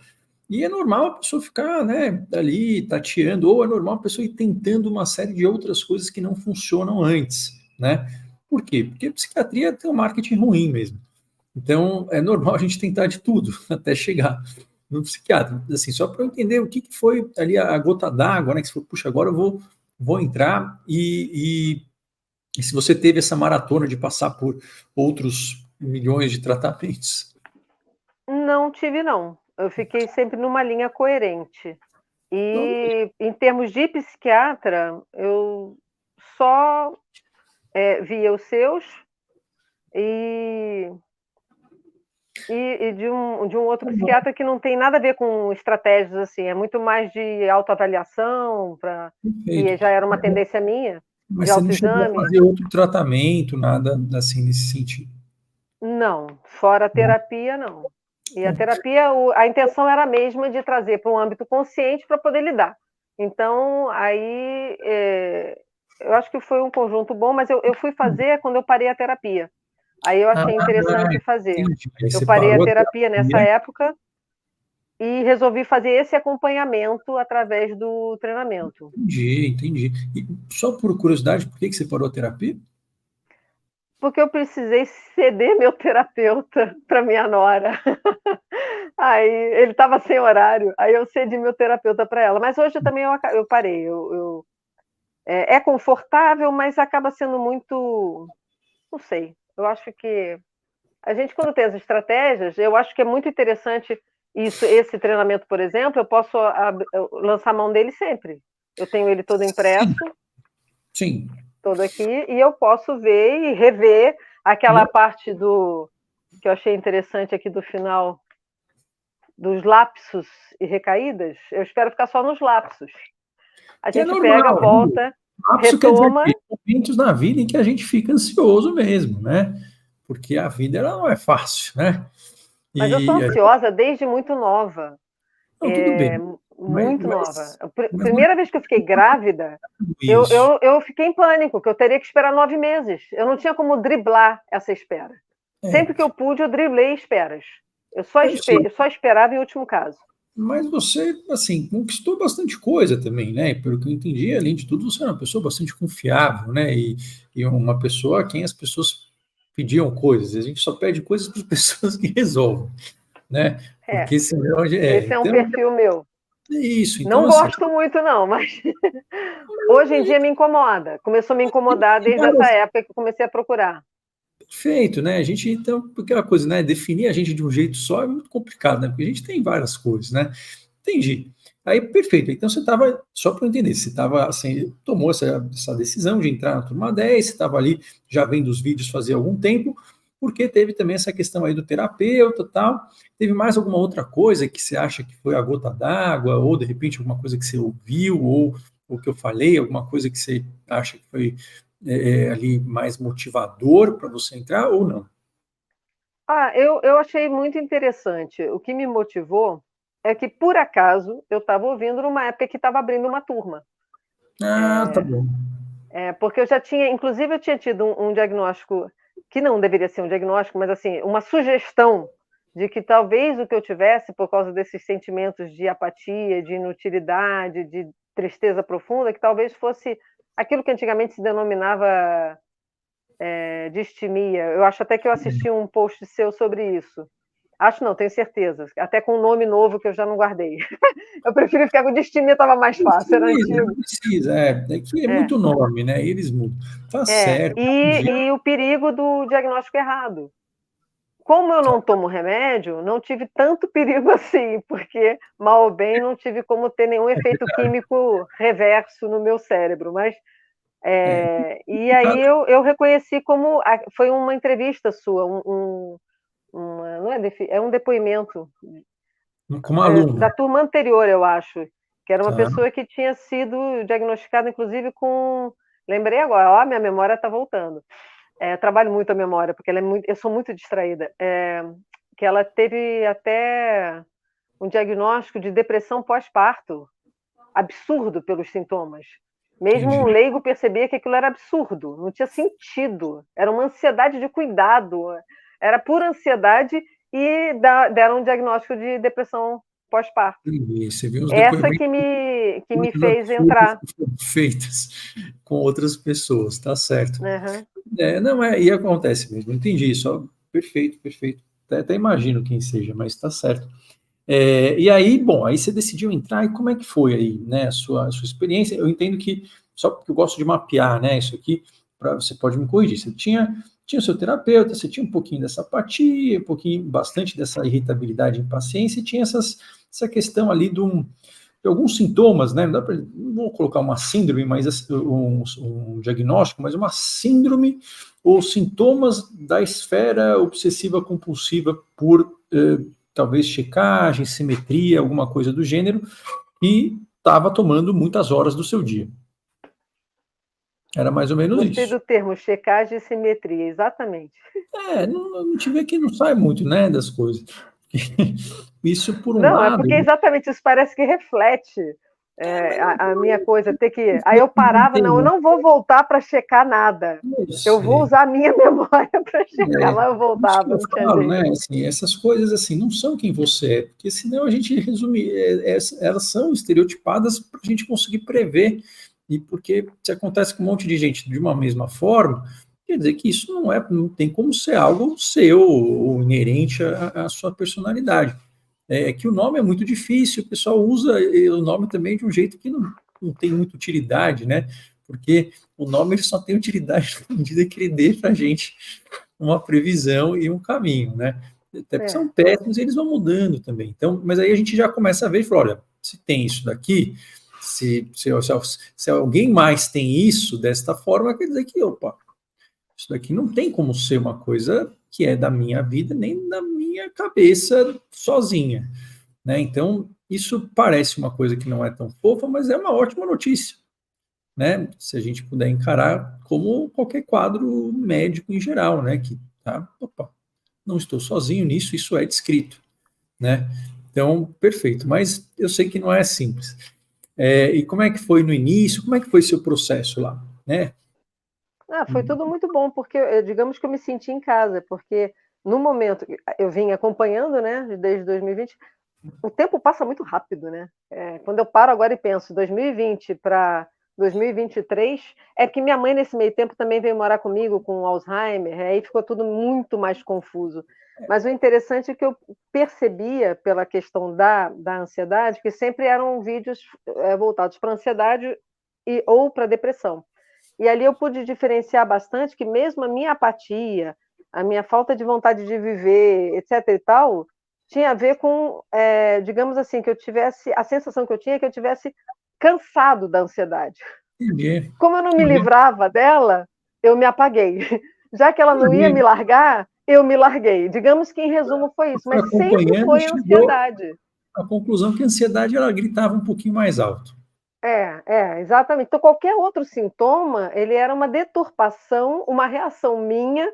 E é normal a pessoa ficar, né, ali tateando, ou é normal a pessoa ir tentando uma série de outras coisas que não funcionam antes, né? Por quê? Porque a psiquiatria tem um marketing ruim mesmo. Então, é normal a gente tentar de tudo até chegar no psiquiatra. Assim, só para eu entender o que foi ali a gota d'água, né? Que você falou, puxa, agora eu vou entrar e se você teve essa maratona de passar por outros milhões de tratamentos. Não tive, não. Eu fiquei sempre numa linha coerente. Então, E em termos de psiquiatra, eu só via os seus e, e de um outro tá bom, psiquiatra que não tem nada a ver com estratégias assim, é muito mais de autoavaliação, perfeito. que já era uma tendência minha, Mas de você não chegou a autoexame. fazer outro tratamento, nada assim nesse sentido. Não, fora a Bom, terapia, não. E a bom, terapia, a intenção era a mesma de trazer para um âmbito consciente para poder lidar. Então, aí, eu acho que foi um conjunto bom, mas eu fui fazer quando eu parei a terapia. Aí eu ah, achei interessante fazer. entendi. Aí Eu você parei a parou a terapia nessa terapia. época e resolvi fazer esse acompanhamento através do treinamento. Entendi. E só por curiosidade, por que você parou a terapia? Porque eu precisei ceder meu terapeuta para minha nora. Aí ele estava sem horário, aí eu cedi meu terapeuta para ela. Mas hoje também eu parei. É confortável, mas acaba sendo muito. Não sei. Eu acho que a gente, quando tem as estratégias, eu acho que é muito interessante isso. Esse treinamento, por exemplo, eu posso eu lançar mão dele sempre. Eu tenho ele todo Sim, impresso, sim. todo aqui, e eu posso ver e rever aquela Não, parte do que eu achei interessante aqui do final dos lapsos e recaídas. Eu espero ficar só nos lapsos. A que é gente pega, normal, viu? volta, Lapso quer dizer que retoma. tem momentos na vida em que a gente fica ansioso mesmo, né? Porque a vida ela não é fácil, né? Mas eu sou E ansiosa desde muito nova. não, tudo bem. Mas, Muito nova. mas, A mas não primeira vez que eu fiquei grávida, é eu, isso. eu, eu fiquei em pânico, que eu teria que esperar 9 meses. Eu não tinha como driblar essa espera. É, Sempre que eu pude, eu driblei esperas. Eu só, eu sei. eu só esperava em último caso. Mas você, assim, conquistou bastante coisa também, né? Pelo que eu entendi, além de tudo, você é uma pessoa bastante confiável, né? E uma pessoa a quem as pessoas pediam coisas. A gente só pede coisas para as pessoas que resolvem, né? É, Porque senão, esse é um então, perfil meu. é isso. Então, Não assim, gosto muito, não, mas hoje em dia me incomoda. Começou a me incomodar tem desde essa várias. época que eu comecei a procurar. Perfeito, né? A gente, então, aquela coisa, né? Definir a gente de um jeito só é muito complicado, né? Porque a gente tem várias coisas, né? Entendi. Aí, perfeito. Então, você estava, só para eu entender, você estava, assim, tomou essa decisão de entrar na turma 10, você estava ali já vendo os vídeos fazia algum tempo, porque teve também essa questão aí do terapeuta e tal. Teve mais alguma outra coisa que você acha que foi a gota d'água, ou de repente alguma coisa que você ouviu, ou o que eu falei, alguma coisa que você acha que foi ali mais motivador para você entrar, ou não? Eu achei muito interessante. O que me motivou é que, por acaso, eu estava ouvindo numa época que estava abrindo uma turma. Ah, tá bom. Porque eu já tinha, inclusive, eu tinha tido um diagnóstico que não deveria ser um diagnóstico, mas assim, uma sugestão de que talvez o que eu tivesse, por causa desses sentimentos de apatia, de inutilidade, de tristeza profunda, que talvez fosse aquilo que antigamente se denominava distimia. Eu acho até que eu assisti um post seu sobre isso. Acho não, tenho certeza. Até com um nome novo que eu já não guardei. Eu prefiro ficar com distimia, estava mais Não fácil, era precisa, não antigo. precisa, é que é É, muito nome, né? Eles mudam. Tá certo. e o perigo do diagnóstico errado. Como eu não tomo remédio, não tive tanto perigo assim, porque, mal ou bem, não tive como ter nenhum efeito químico reverso no meu cérebro. Mas, e aí eu reconheci como. Foi uma entrevista sua, não é, é um depoimento Como aluno, da turma anterior, eu acho, que era uma tá? pessoa que tinha sido diagnosticada, inclusive, com. Lembrei agora, ó, minha memória está voltando. Trabalho muito a memória, porque eu sou muito distraída. Que ela teve até um diagnóstico de depressão pós-parto, absurdo pelos sintomas. Mesmo um Entendi. leigo percebia que aquilo era absurdo, não tinha sentido. Era uma ansiedade de cuidado, era pura ansiedade e deram um diagnóstico de depressão pós-parto. Entendi. Você viu os Essa depoimentos que me das fez coisas entrar. que foram feitas com outras pessoas, tá certo. Uhum. Não é, e acontece mesmo, entendi, só perfeito, perfeito. Até imagino quem seja, mas tá certo. E aí, bom, aí você decidiu entrar, e como é que foi aí, né, a sua experiência? Eu entendo que, só porque eu gosto de mapear, né, isso aqui, você pode me corrigir, você tinha o seu terapeuta, você tinha um pouquinho dessa apatia, um pouquinho, bastante dessa irritabilidade e impaciência, e tinha essa questão ali de alguns sintomas, né, não vou colocar uma síndrome, mas um diagnóstico, mas uma síndrome ou sintomas da esfera obsessiva compulsiva por talvez checagem, simetria, alguma coisa do gênero, e estava tomando muitas horas do seu dia. Era mais ou menos Gostei isso. do termo checagem e simetria, exatamente. Não te vê que não sai muito, né, das coisas. Isso, por um Não, é lado, porque exatamente isso parece que reflete mas não a minha coisa, ter que. Aí tem, eu parava, não, eu não vou voltar para checar nada. eu Eu vou sei. usar a minha memória para checar, mas eu Isso que voltava, eu não tinha falo, jeito. né? Assim, essas coisas assim não são quem você é, porque senão a gente resume, elas são estereotipadas para a gente conseguir prever, e porque se acontece com um monte de gente de uma mesma forma, quer dizer que isso não tem como ser algo seu ou inerente à sua personalidade. Que o nome é muito difícil, o pessoal usa o nome também de um jeito que não tem muita utilidade, né? Porque o nome ele só tem utilidade na medida que ele dê para a gente uma previsão e um caminho, né? Até porque são É, técnicos e eles vão mudando também. Então, mas aí a gente já começa a ver e fala, olha, se tem isso daqui, se alguém mais tem isso desta forma, quer dizer que, opa, isso daqui não tem como ser uma coisa que é da minha vida, nem da minha cabeça sozinha, né? Então, isso parece uma coisa que não é tão fofa, mas é uma ótima notícia, né? Se a gente puder encarar como qualquer quadro médico em geral, né? Que tá, opa, não estou sozinho nisso, isso é descrito, né? Então, perfeito. Mas eu sei que não é simples. E como é que foi no início? Como é que foi seu processo lá, né? foi tudo muito bom, porque digamos que eu me senti em casa, porque no momento eu vim acompanhando, né, desde 2020, o tempo passa muito rápido, né? Quando eu paro agora e penso 2020 para 2023, é que minha mãe nesse meio tempo também veio morar comigo com Alzheimer, aí ficou tudo muito mais confuso. Mas o interessante é que eu percebia pela questão da ansiedade que sempre eram vídeos voltados para ansiedade ou para depressão. E ali eu pude diferenciar bastante que mesmo a minha apatia, a minha falta de vontade de viver, etc e tal, tinha a ver com, digamos assim, que eu tivesse, a sensação que eu tinha é que eu tivesse cansado da ansiedade. Entendi. Como eu não me Entendi. livrava dela, eu me apaguei. Já que ela não ia me largar, eu me larguei. Digamos que, em resumo, foi isso. Mas sempre Acompanhando, foi chegou ansiedade. à conclusão que a ansiedade ela gritava um pouquinho mais alto. Exatamente. Então, qualquer outro sintoma, ele era uma deturpação, uma reação minha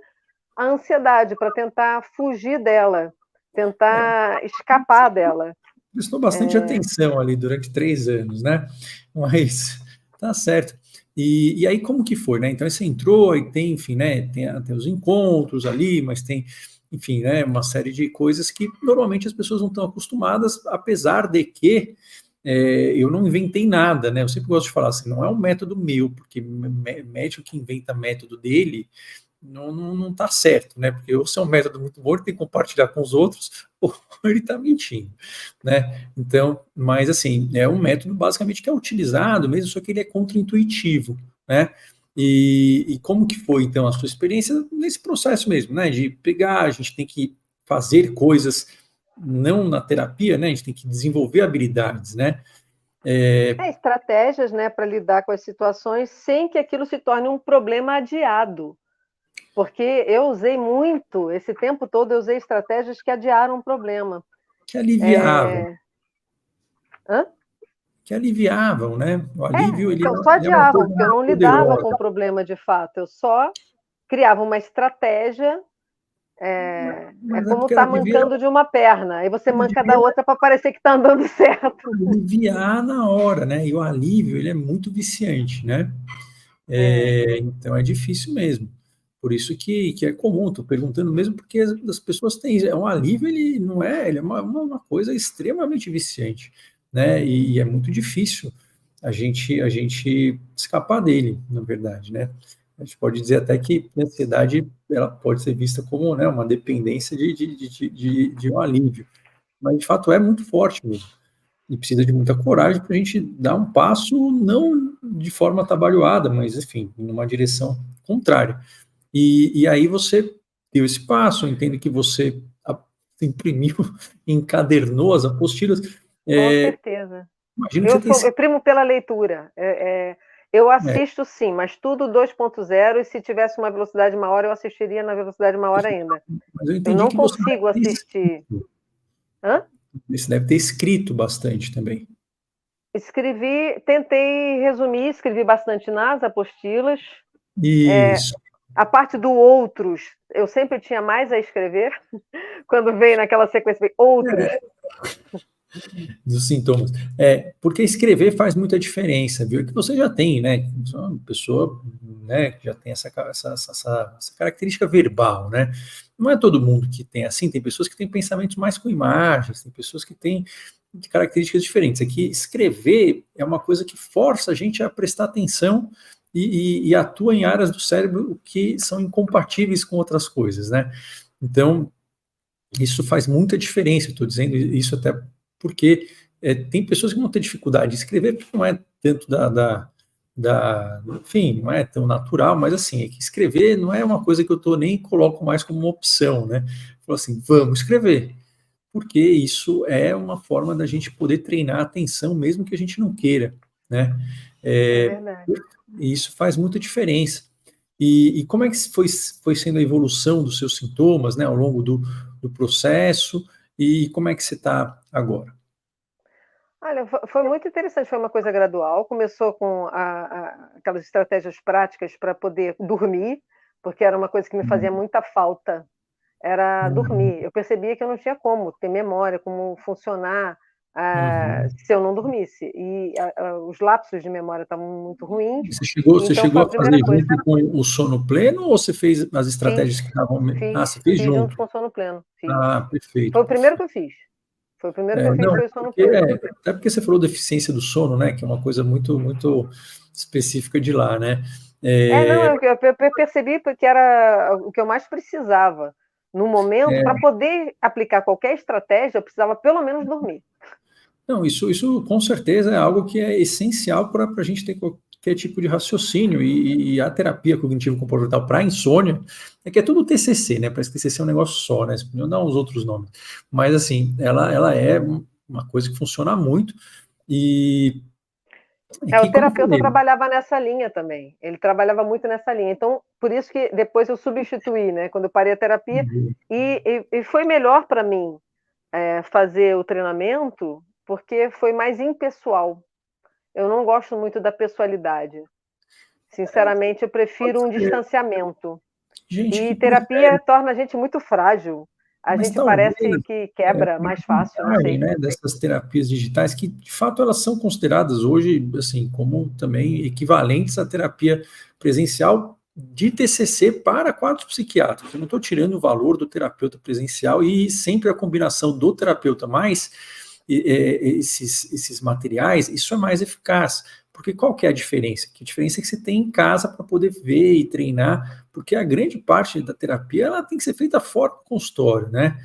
à ansiedade, para tentar fugir dela, É, tentar escapar dela. prestou bastante atenção ali durante 3 anos, né? Mas tá certo. E aí, como que foi, né? Então, você entrou e tem, enfim, né? Tem os encontros ali, mas tem, enfim, né? Uma série de coisas que normalmente as pessoas não estão acostumadas, apesar de que eu não inventei nada, né? Eu sempre gosto de falar assim, não é um método meu, porque médico que inventa método dele não está certo, né? Porque ou se é um método muito bom, ele tem que compartilhar com os outros, ou ele está mentindo, né? Então, mas assim, é um método basicamente que é utilizado mesmo, só que ele é contraintuitivo, né? E como que foi, então, a sua experiência nesse processo mesmo, né? De pegar, a gente tem que fazer coisas, não na terapia, né? A gente tem que desenvolver habilidades, né? Estratégias, né, para lidar com as situações sem que aquilo se torne um problema adiado. Porque eu usei muito, esse tempo todo eu usei estratégias que adiaram o problema. Que aliviavam, Hã? que aliviavam, né? O alívio, Então, só ele é uma adiavam, coisa porque eu não lidava poderosa. com o problema de fato, eu só criava uma estratégia. É Mas é como porque estar mancando de uma perna, aí você ela manca devia da outra para parecer que está andando certo. aliviar na hora, né? E o alívio, ele é muito viciante, né? É, Então é difícil mesmo. Por isso que é comum, estou perguntando mesmo, porque as pessoas têm. É um alívio, ele não é, ele é uma coisa extremamente viciante, né? E é muito difícil a gente escapar dele, na verdade, né? A gente pode dizer até que a ansiedade ela pode ser vista como, né, uma dependência de um alívio, mas de fato é muito forte mesmo. E precisa de muita coragem para a gente dar um passo, não de forma atabalhoada, mas, enfim, numa direção contrária. E aí você deu esse passo, eu entendo que você imprimiu, encadernou as apostilas. com É, certeza. imagino que você tem. Eu primo pela leitura. Eu É, assisto sim, mas tudo 2.0, e se tivesse uma velocidade maior, eu assistiria na velocidade maior ainda. mas eu Eu entendi não que você consigo deve ter assistir. escrito. Hã? Você deve ter escrito bastante também. Escrevi, tentei resumir, escrevi bastante nas apostilas. Isso. A parte do outros, eu sempre tinha mais a escrever. Quando veio naquela sequência, veio outros. Dos sintomas. Porque escrever faz muita diferença, viu? Que você já tem, né? Você é uma pessoa, né, que já tem essa característica verbal, né? Não é todo mundo que tem assim, tem pessoas que têm pensamentos mais com imagens, tem pessoas que têm características diferentes. Aqui, escrever é uma coisa que força a gente a prestar atenção e atua em áreas do cérebro que são incompatíveis com outras coisas, né? Então, isso faz muita diferença. Estou dizendo isso até porque tem pessoas que vão ter dificuldade de escrever, porque não é tanto enfim, não é tão natural, mas assim, é que escrever não é uma coisa que eu nem coloco mais como uma opção, né? Falo assim, vamos escrever, porque isso é uma forma da gente poder treinar a atenção, mesmo que a gente não queira, né? É É, verdade. e isso faz muita diferença. E como é que foi sendo a evolução dos seus sintomas, né, ao longo do processo, e como é que você está agora? Olha, foi muito interessante, foi uma coisa gradual, começou com aquelas estratégias práticas para poder dormir, porque era uma coisa que me fazia Uhum, muita falta, era uhum, dormir. Eu percebia que eu não tinha como ter memória, como funcionar, uhum. se eu não dormisse. E os lapsos de memória estavam muito ruins, Você então foi chegou a a primeira fazer coisa. junto com o sono pleno ou você fez as Fiz, estratégias que estavam. Ah, fiz, você fez fiz junto junto. com sono pleno, fiz. Ah, Foi perfeito, o primeiro perfeito. que eu fiz. Foi o primeiro que eu fiz, Não, foi o sono porque, pleno. até porque você falou deficiência do sono, né, que é uma coisa muito, muito específica de lá, né? Não, É, eu percebi que era o que eu mais precisava. No momento, para é, poder aplicar qualquer estratégia, eu precisava pelo menos dormir. Não, isso com certeza é algo que é essencial para a gente ter qualquer tipo de raciocínio e a terapia cognitivo-comportamental para insônia é que é tudo TCC, né? Parece que TCC é um negócio só, né? Você podiam dar os outros nomes, mas assim, ela é uma coisa que funciona muito e É O que, como eu terapeuta falei, trabalhava nessa linha também, ele trabalhava muito nessa linha, então, por isso que depois eu substituí, né, quando eu parei a terapia, e foi melhor para mim, fazer o treinamento, porque foi mais impessoal. Eu não gosto muito da pessoalidade. Sinceramente, eu pode prefiro um ser distanciamento. gente que E prefere, terapia torna a gente muito frágil. A mas gente talvez parece que quebra tem mais uma fácil, não vantagem, sei. né, dessas terapias digitais que, de fato, elas são consideradas hoje, assim, como também equivalentes à terapia presencial de TCC para quadros psiquiátricos. Eu não estou tirando o valor do terapeuta presencial e sempre a combinação do terapeuta mais esses materiais, isso é mais eficaz. Porque qual que é a diferença? Que a diferença é que você tem em casa para poder ver e treinar, porque a grande parte da terapia ela tem que ser feita fora do consultório, né?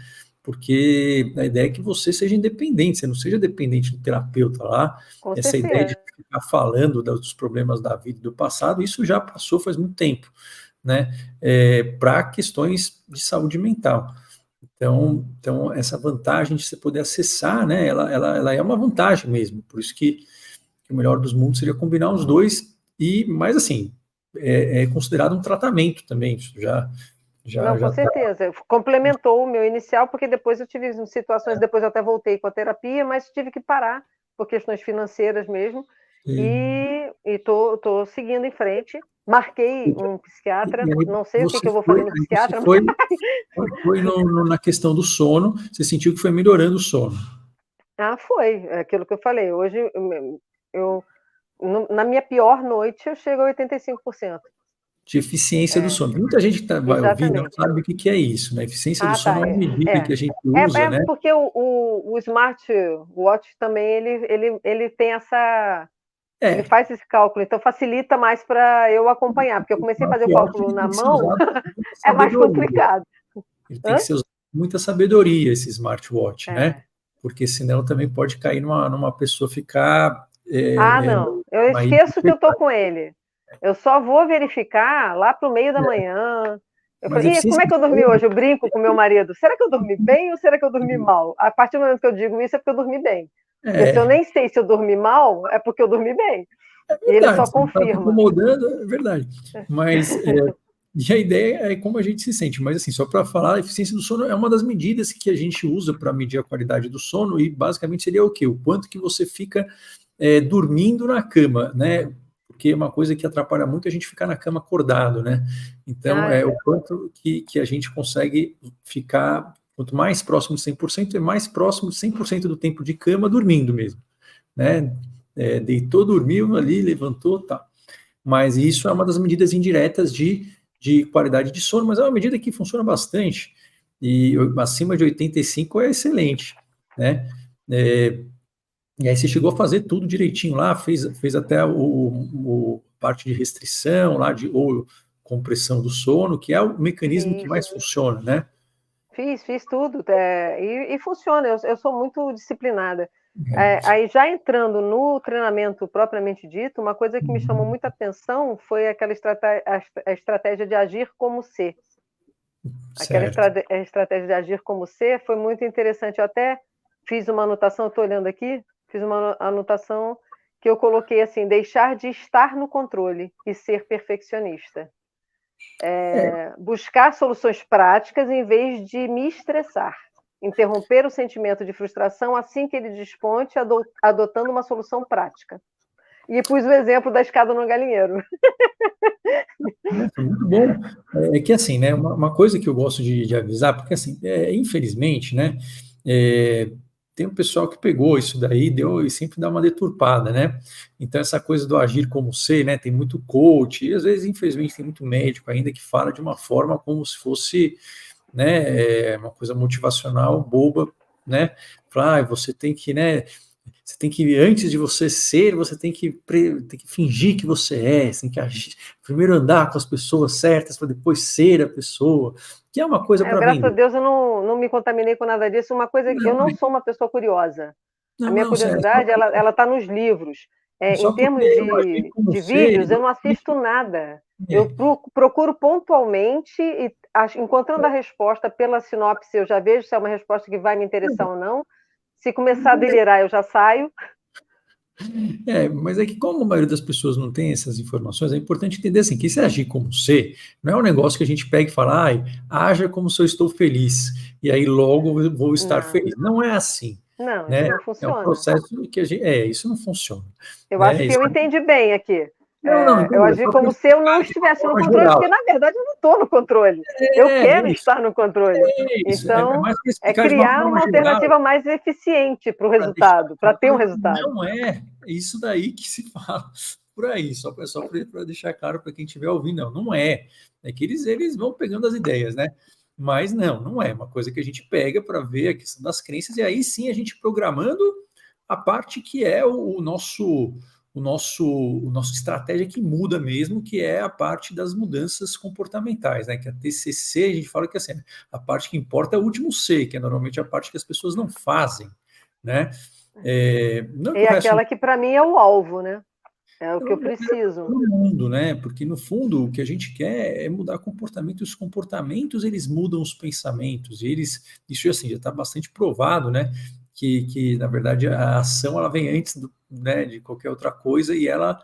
Porque a ideia é que você seja independente, você não seja dependente do terapeuta lá. Com Essa ideia de certeza. ficar falando dos problemas da vida e do passado, isso já passou faz muito tempo, né? Para questões de saúde mental. Então, essa vantagem de você poder acessar, né? Ela é uma vantagem mesmo. Por isso que o melhor dos mundos seria combinar os dois. Mas assim, é considerado um tratamento também. Isso Não, já com está. certeza. Complementou o meu inicial, porque depois eu tive situações, depois eu até voltei com a terapia, mas tive que parar por questões financeiras mesmo. E tô seguindo em frente. Marquei um psiquiatra, E aí não sei o que eu vou fazer no você psiquiatra, mas foi na questão do sono, você sentiu que foi melhorando o sono, foi, é aquilo que eu falei. Hoje eu na minha pior noite eu chego a 85%. de eficiência do É, sono. Muita gente que vai ouvir não exatamente. sabe o que é isso, né? Eficiência do Ah, sono tá. é uma medida que a gente usa, É né? porque o smartwatch também ele tem essa. Ele É, faz esse cálculo, então facilita mais para eu acompanhar, porque eu o comecei a fazer o smartwatch cálculo ele na tem que ser mão, usado com muita é mais sabedoria. complicado. Ele tem que Hã? ser usado com muita sabedoria, esse smartwatch, né? É. Porque senão também pode cair numa pessoa ficar Ah, não, eu uma esqueço que eu estou com ele. Eu só vou verificar lá para o meio da manhã. Eu mas falei: "Ih, como eficiência é que do eu dormi sono hoje?" Eu brinco com meu marido: "Será que eu dormi bem ou será que eu dormi mal?" A partir do momento que eu digo isso é porque eu dormi bem. Porque se eu é nem sei se eu dormi mal, é porque eu dormi bem. E ele só verdade, se não está te confirma. incomodando, é verdade. Mas e a ideia é como a gente se sente. Mas assim, só para falar, a eficiência do sono é uma das medidas que a gente usa para medir a qualidade do sono e basicamente seria o quê? O quanto que você fica dormindo na cama, né? Porque é uma coisa que atrapalha muito a gente ficar na cama acordado, né? Então, Ah, é o quanto que a gente consegue ficar, quanto mais próximo de 100%, é mais próximo de 100% do tempo de cama dormindo mesmo, né? Deitou, dormiu ali, levantou, tá. Mas isso é uma das medidas indiretas de qualidade de sono, mas é uma medida que funciona bastante. E acima de 85 é excelente, né? É, e aí você chegou a fazer tudo direitinho lá, fez até o parte de restrição lá, ou compressão do sono, que é o mecanismo que fiz. mais funciona, né? Fiz tudo, e funciona, eu sou muito disciplinada. Aí já entrando no treinamento propriamente dito, uma coisa que me chamou muita atenção foi aquela a estratégia de agir como ser. Aquela Certo. estratégia de agir como ser foi muito interessante. Eu até fiz uma anotação, estou olhando aqui, fiz uma anotação que eu coloquei assim: deixar de estar no controle e ser perfeccionista. É, Buscar soluções práticas em vez de me estressar. Interromper o sentimento de frustração assim que ele desponte, adotando uma solução prática. E pus o exemplo da escada no galinheiro. foi muito bom. É que assim, né? Uma coisa que eu gosto de avisar, porque assim, infelizmente, né? é, tem um pessoal que pegou isso daí, deu e sempre dá uma deturpada, né? Então essa coisa do agir como ser, né? Tem muito coach e às vezes, infelizmente, tem muito médico ainda que fala de uma forma como se fosse, né? Uma coisa motivacional boba, né? Falar, você tem que, né? Você tem que, antes de você ser, você tem que fingir que você é, você tem que agir, primeiro andar com as pessoas certas para depois ser a pessoa, que é uma coisa para Graças a vender. Deus eu não me contaminei com nada disso. Uma coisa, eu Não, não sou uma pessoa curiosa. A não, minha não, sério, só, curiosidade, ela está nos livros. Em só porque termos eu agir como de ser, vídeos, eu não não assisto significa- nada. Eu é, procuro pontualmente e encontrando a resposta pela sinopse, eu já vejo se é uma resposta que vai me interessar ou não. Se começar a delirar, eu já saio. Mas é que como a maioria das pessoas não tem essas informações, é importante entender assim, que esse agir como ser não é um negócio que a gente pega e fala, ai, haja como se eu estou feliz, e aí logo eu vou estar Não, feliz. Não é assim, não, isso né? não É um funciona. processo que a gente, isso não funciona, Eu acho né? que Isso, eu entendi bem aqui. não, Eu entendeu? É agi só para como se eu não explicar de uma estivesse no forma controle, geral. porque na verdade eu não estou no controle. Eu quero Isso, estar no controle. é Então, mais para é explicar de uma criar forma uma geral, alternativa mais eficiente para o para deixar resultado, para ter um claro que resultado. não é isso daí que se fala por aí, só para deixar claro para quem estiver ouvindo, não é. É que eles vão pegando as ideias, né? Mas não é uma coisa que a gente pega para ver a questão das crenças, e aí sim a gente programando a parte que é o nosso estratégia que muda mesmo, que é a parte das mudanças comportamentais, né? Que a TCC, a gente fala que assim, a parte que importa é o último C, que é normalmente a parte que as pessoas não fazem, né? Não que o É resto aquela que para mim é o alvo, né? É o que eu não é preciso. todo mundo, né? Porque no fundo o que a gente quer é mudar comportamento, e os comportamentos eles mudam os pensamentos, e isso assim já está bastante provado, né? Que na verdade a ação ela vem antes né, de qualquer outra coisa, e ela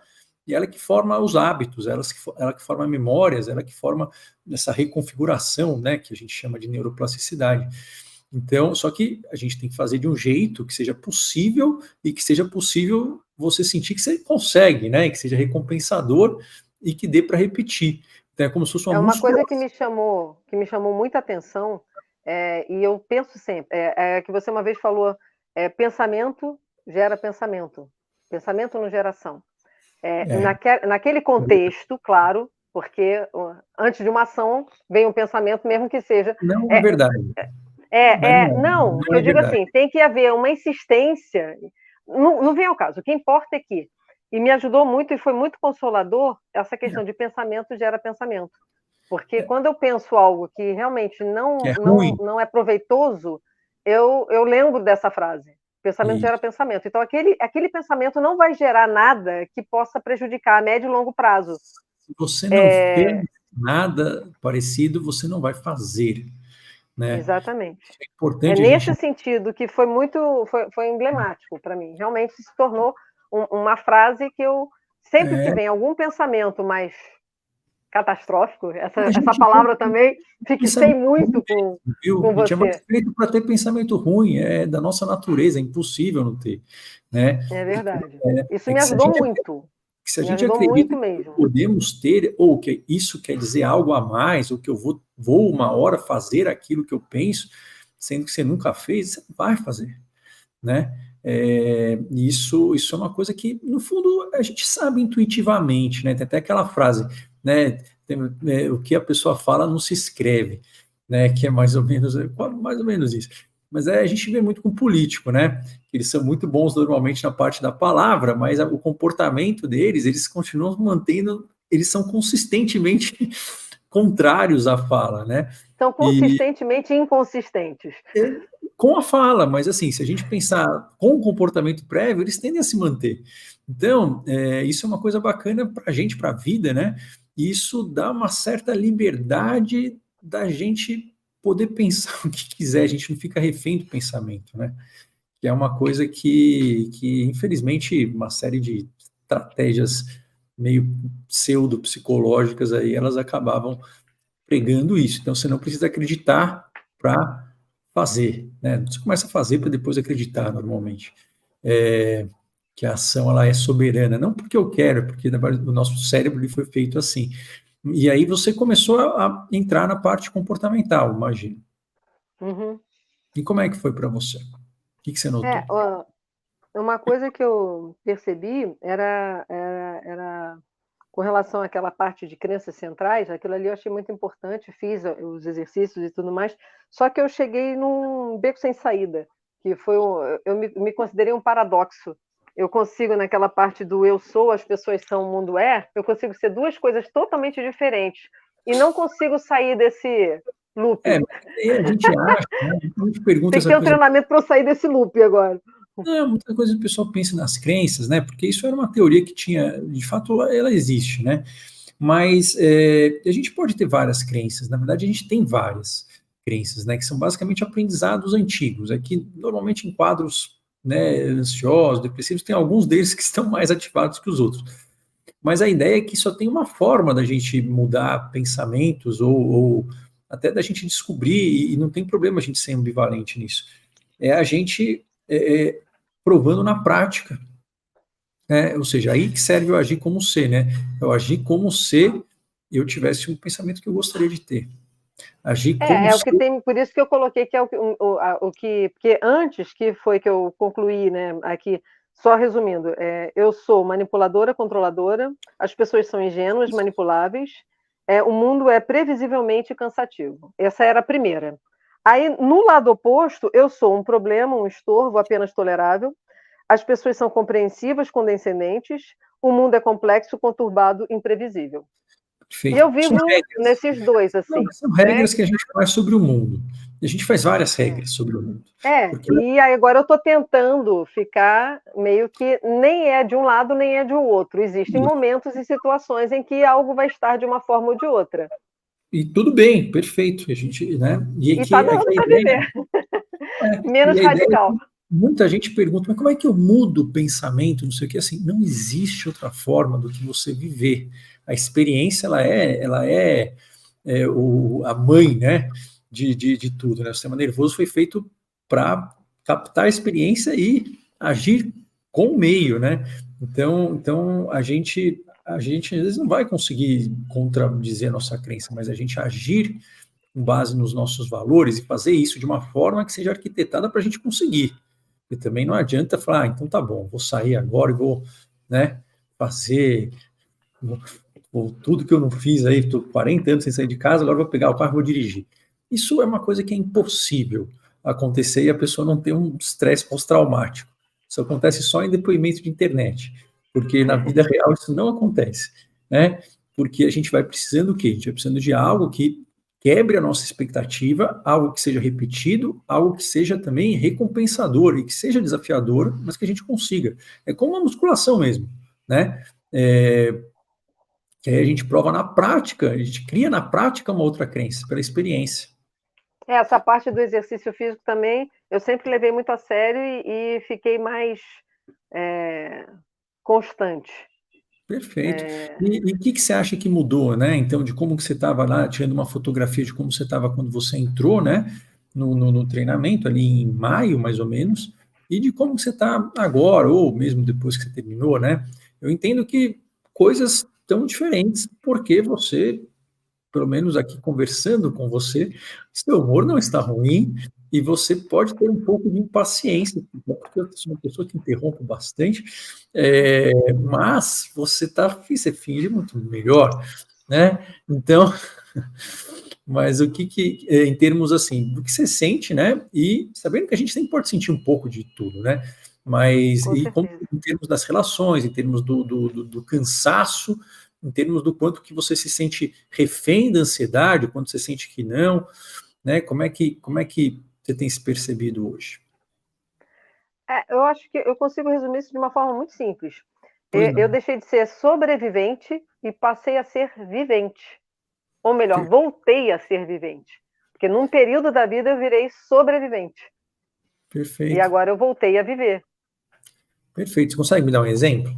que forma os hábitos, ela que forma memórias, ela que forma essa reconfiguração, né? Que a gente chama de neuroplasticidade. Então, só que a gente tem que fazer de um jeito que seja possível, e que seja possível você sentir que você consegue, né? Que seja recompensador e que dê para repetir. Então, é como se fosse uma É uma coisa musculação. que me chamou muita atenção, e eu penso sempre, que você uma vez falou, pensamento gera pensamento, pensamento não gera ação. É, Naquele contexto, claro, porque antes de uma ação vem um pensamento, mesmo que seja. não é É, verdade, mas não, que não eu é digo verdade. assim, tem que haver uma insistência. Não, não vem ao caso. O que importa é que, e me ajudou muito e foi muito consolador, essa questão de pensamento gera pensamento. Porque quando eu penso algo que realmente Que é ruim. não é proveitoso, eu lembro dessa frase. Pensamento Isso. gera pensamento. Então, aquele pensamento não vai gerar nada que possa prejudicar a médio e longo prazo. Se você não vê nada parecido, você não vai fazer, né? Exatamente. É É importante a nesse gente. sentido que foi emblemático para mim. Realmente se tornou uma frase que eu, sempre que É, vem algum pensamento mais catastrófico, a essa gente não palavra também, fixei pensamento ruim, muito viu? com A gente é mais você. feito para ter pensamento ruim, é da nossa natureza, é impossível não ter, né? É verdade. Isso É me que ajudou muito. se a Me gente ajudou acredita muito que mesmo. podemos ter, ou que isso quer dizer algo a mais, ou que eu vou uma hora fazer aquilo que eu penso, sendo que você nunca fez, você vai fazer, né? Isso é uma coisa que, no fundo, a gente sabe intuitivamente, né? Tem até aquela frase, né? O que a pessoa fala não se escreve, né? Que é mais ou menos isso. Mas a gente vê muito com político, né? Eles são muito bons normalmente na parte da palavra, mas o comportamento deles, eles continuam mantendo, eles são consistentemente contrários à fala, né? São E consistentemente inconsistentes. com a fala, mas assim, se a gente pensar com o comportamento prévio, eles tendem a se manter. Então, isso é uma coisa bacana para a gente, para a vida, né? E isso dá uma certa liberdade da gente poder pensar o que quiser, a gente não fica refém do pensamento, né? Que é uma coisa que infelizmente, uma série de estratégias meio pseudo-psicológicas aí, elas acabavam pregando isso. Então, você não precisa acreditar para fazer, né? Você começa a fazer para depois acreditar, normalmente. Que a ação ela é soberana, não porque eu quero, porque o nosso cérebro ele foi feito assim. E aí você começou a entrar na parte comportamental, imagino. Uhum. E como é que foi para você? O que você notou? Ó, uma coisa que eu percebi era com relação àquela parte de crenças centrais, aquilo ali eu achei muito importante, fiz os exercícios e tudo mais, só que eu cheguei num beco sem saída, que foi eu me considerei um paradoxo. Eu consigo, naquela parte do eu sou, as pessoas são, o mundo é, eu consigo ser duas coisas totalmente diferentes e não consigo sair desse loop. Mas aí a gente acha, né? A gente pergunta Tem que essa ter um coisa. treinamento para eu sair desse loop agora. Não, muita coisa o pessoal pensa nas crenças, né? Porque isso era uma teoria que tinha, de fato, ela existe, né? Mas a gente pode ter várias crenças. Na verdade, a gente tem várias crenças, né? Que são basicamente aprendizados antigos, é que normalmente em quadros né, ansiosos, depressivos, tem alguns deles que estão mais ativados que os outros. Mas a ideia é que só tem uma forma da gente mudar pensamentos ou até da gente descobrir, e não tem problema a gente ser ambivalente nisso. É a gente provando na prática, né? Ou seja, aí que serve eu agir como ser, né? Eu agir como se eu tivesse um pensamento que eu gostaria de ter. Agir como É o se... que tem, por isso que eu coloquei que é o que, porque antes que foi que eu concluí, né, aqui, só resumindo, eu sou manipuladora, controladora, as pessoas são ingênuas, manipuláveis, o mundo é previsivelmente cansativo. Essa era a primeira. Aí, no lado oposto, eu sou um problema, um estorvo apenas tolerável, as pessoas são compreensivas, condescendentes, o mundo é complexo, conturbado, imprevisível. E Perfeito. eu São vivo regras. nesses dois, Não, assim, mas são né? regras que a gente faz sobre o mundo. A gente faz várias regras sobre o mundo. Porque E aí agora eu estou tentando ficar meio que nem é de um lado nem é de outro. Existem momentos e situações em que algo vai estar de uma forma ou de outra. e tudo bem, perfeito. A gente, né? E está dando para viver. Menos e a ideia é radical. que muita gente pergunta, mas como é que eu mudo o pensamento, não sei o que, assim, não existe outra forma do que você viver. A experiência, a mãe, né, de tudo, né? O sistema nervoso foi feito para captar a experiência e agir com o meio, né? Então a gente às vezes não vai conseguir contradizer a nossa crença, mas a gente agir com base nos nossos valores e fazer isso de uma forma que seja arquitetada para a gente conseguir. E também não adianta falar, então tá bom, vou sair agora e vou, né, fazer tudo que eu não fiz aí, estou 40 anos sem sair de casa, agora vou pegar o carro e vou dirigir. Isso é uma coisa que é impossível acontecer e a pessoa não ter um estresse pós-traumático. Isso acontece só em depoimento de internet, porque na vida real isso não acontece, né? Porque a gente vai precisando do quê? A gente vai precisando de algo que quebre a nossa expectativa, algo que seja repetido, algo que seja também recompensador e que seja desafiador, mas que a gente consiga. É como uma musculação mesmo, né? Que aí a gente prova na prática, a gente cria na prática uma outra crença, pela experiência. Essa parte do exercício físico também, eu sempre levei muito a sério e fiquei mais constante. Perfeito. E o que você acha que mudou, né? Então, de como que você estava lá, tirando uma fotografia de como você estava quando você entrou, né? No treinamento, ali em maio, mais ou menos, e de como você está agora, ou mesmo depois que você terminou, né? Eu entendo que coisas tão diferentes, porque você, pelo menos aqui conversando com você, seu humor não está ruim e você pode ter um pouco de impaciência, porque eu sou uma pessoa que interrompe bastante, mas você finge muito melhor, né? Então, mas o que em termos assim, do que você sente, né? E sabendo que a gente sempre pode sentir um pouco de tudo, né? Mas Com e como, certeza. em termos das relações, em termos do cansaço, em termos do quanto que você se sente refém da ansiedade, quando você sente que não, né? Como é que você tem se percebido hoje? Eu acho que eu consigo resumir isso de uma forma muito simples. Pois Eu não. deixei de ser sobrevivente e passei a ser vivente. Ou melhor, voltei a ser vivente. Porque num período da vida eu virei sobrevivente. E Perfeito. agora eu voltei a viver. Perfeito. Você consegue me dar um exemplo?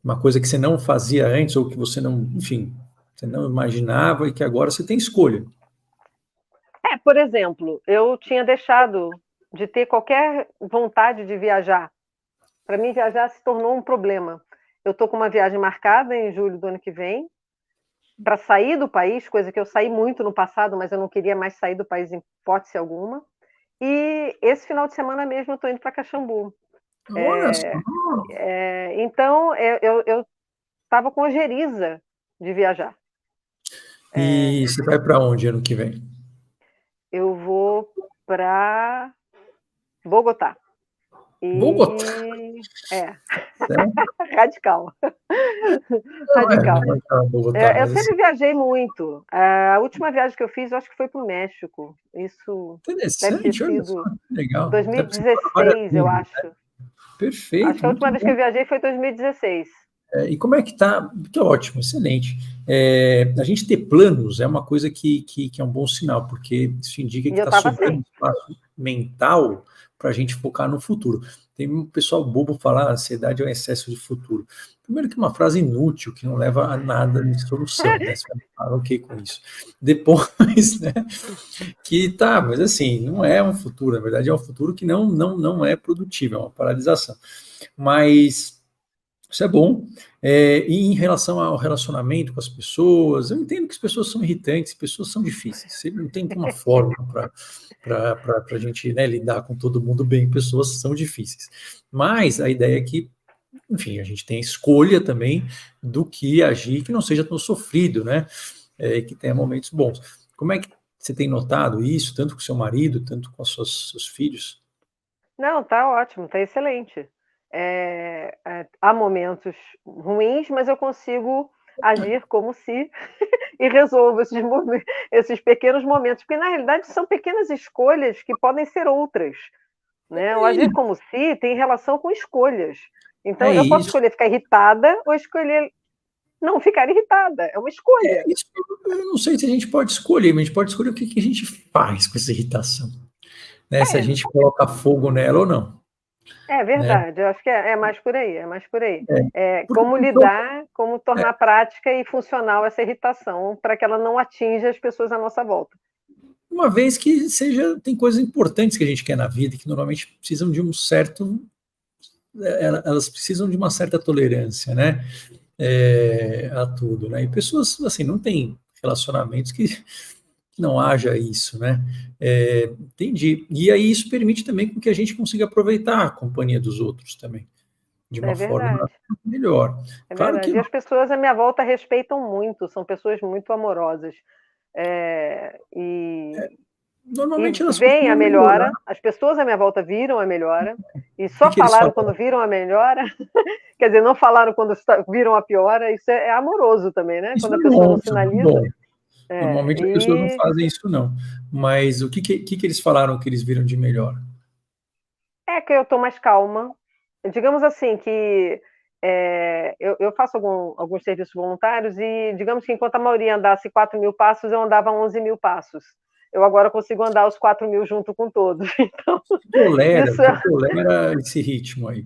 Uma coisa que você não fazia antes, ou que você não, enfim, você não imaginava e que agora você tem escolha. Por exemplo, eu tinha deixado de ter qualquer vontade de viajar. Para mim, viajar se tornou um problema. Eu estou com uma viagem marcada em julho do ano que vem, para sair do país, coisa que eu saí muito no passado, mas eu não queria mais sair do país em hipótese alguma. E esse final de semana mesmo eu estou indo para Caxambu. Olha só. Então, eu estava com ojeriza de viajar. E você vai para onde ano que vem? Eu vou para Bogotá. Bogotá. E é, Né? radical, Não é, radical. não é para Bogotá, Eu mas assim, sempre viajei muito. A última viagem que eu fiz, eu acho que foi para o México. Isso deve ter interessante, olha só, sido que legal. Até porque você fala várias 2016, eu línguas. acho. Acho Perfeito, que a muito última vez que bom. eu viajei foi 2016. E como é que tá? Que ótimo, excelente. A gente ter planos é uma coisa que é um bom sinal, porque isso indica E que eu está estava sobrando sem. espaço mental para a gente focar no futuro. Tem um pessoal bobo falar, a ansiedade é um excesso de futuro. Primeiro que é uma frase inútil, que não leva a nada de solução, né? Você vai falar, ok com isso. Depois, né, que tá, mas assim, não é um futuro, na verdade é um futuro que não é produtivo, é uma paralisação. Mas isso é bom. E em relação ao relacionamento com as pessoas, eu entendo que as pessoas são irritantes, pessoas são difíceis. Você não tem uma fórmula para a gente, né, lidar com todo mundo bem, pessoas são difíceis. Mas a ideia é que, enfim, a gente tem a escolha também do que agir, que não seja tão sofrido, né? Que tenha momentos bons. Como é que você tem notado isso, tanto com seu marido, tanto com os seus filhos? Não, tá ótimo, tá excelente. Há momentos ruins, mas eu consigo agir como se e resolvo esses pequenos momentos, porque na realidade são pequenas escolhas que podem ser outras, né? O agir como se tem relação com escolhas. Então É eu posso isso. escolher ficar irritada ou escolher não ficar irritada, é uma escolha. Isso eu não sei se a gente pode escolher, mas a gente pode escolher o que a gente faz com essa irritação, né? Se a gente coloca fogo nela ou não, É né? verdade, eu acho que é mais por aí, é mais por aí. Porque Como lidar, como tornar prática e funcional essa irritação, para que ela não atinja as pessoas à nossa volta. uma vez que tem coisas importantes que a gente quer na vida, que normalmente precisam de um certo, elas precisam de uma certa tolerância, né? A tudo, né? E pessoas, assim, não têm relacionamentos que não haja isso, né? Entendi. E aí isso permite também com que a gente consiga aproveitar a companhia dos outros também, de uma É forma verdade, melhor. é Claro que verdade. E as pessoas à minha volta respeitam muito, são pessoas muito amorosas. E normalmente elas veem a costumam melhorar. melhora, as pessoas à minha volta viram a melhora, e O só que eles falaram falam? quando viram a melhora, quer dizer, não falaram quando viram a piora, isso é amoroso também, né? Isso Quando é a pessoa bom, não isso é muito bom. sinaliza. Normalmente as pessoas não E fazem isso, não. Mas o que eles falaram que eles viram de melhor? é que eu estou mais calma. Digamos assim que eu faço alguns serviços voluntários e digamos que enquanto a maioria andasse 4.000 passos, eu andava 11.000 passos. Eu agora consigo andar os 4.000 junto com todos. Então, isso Você tolera esse ritmo aí.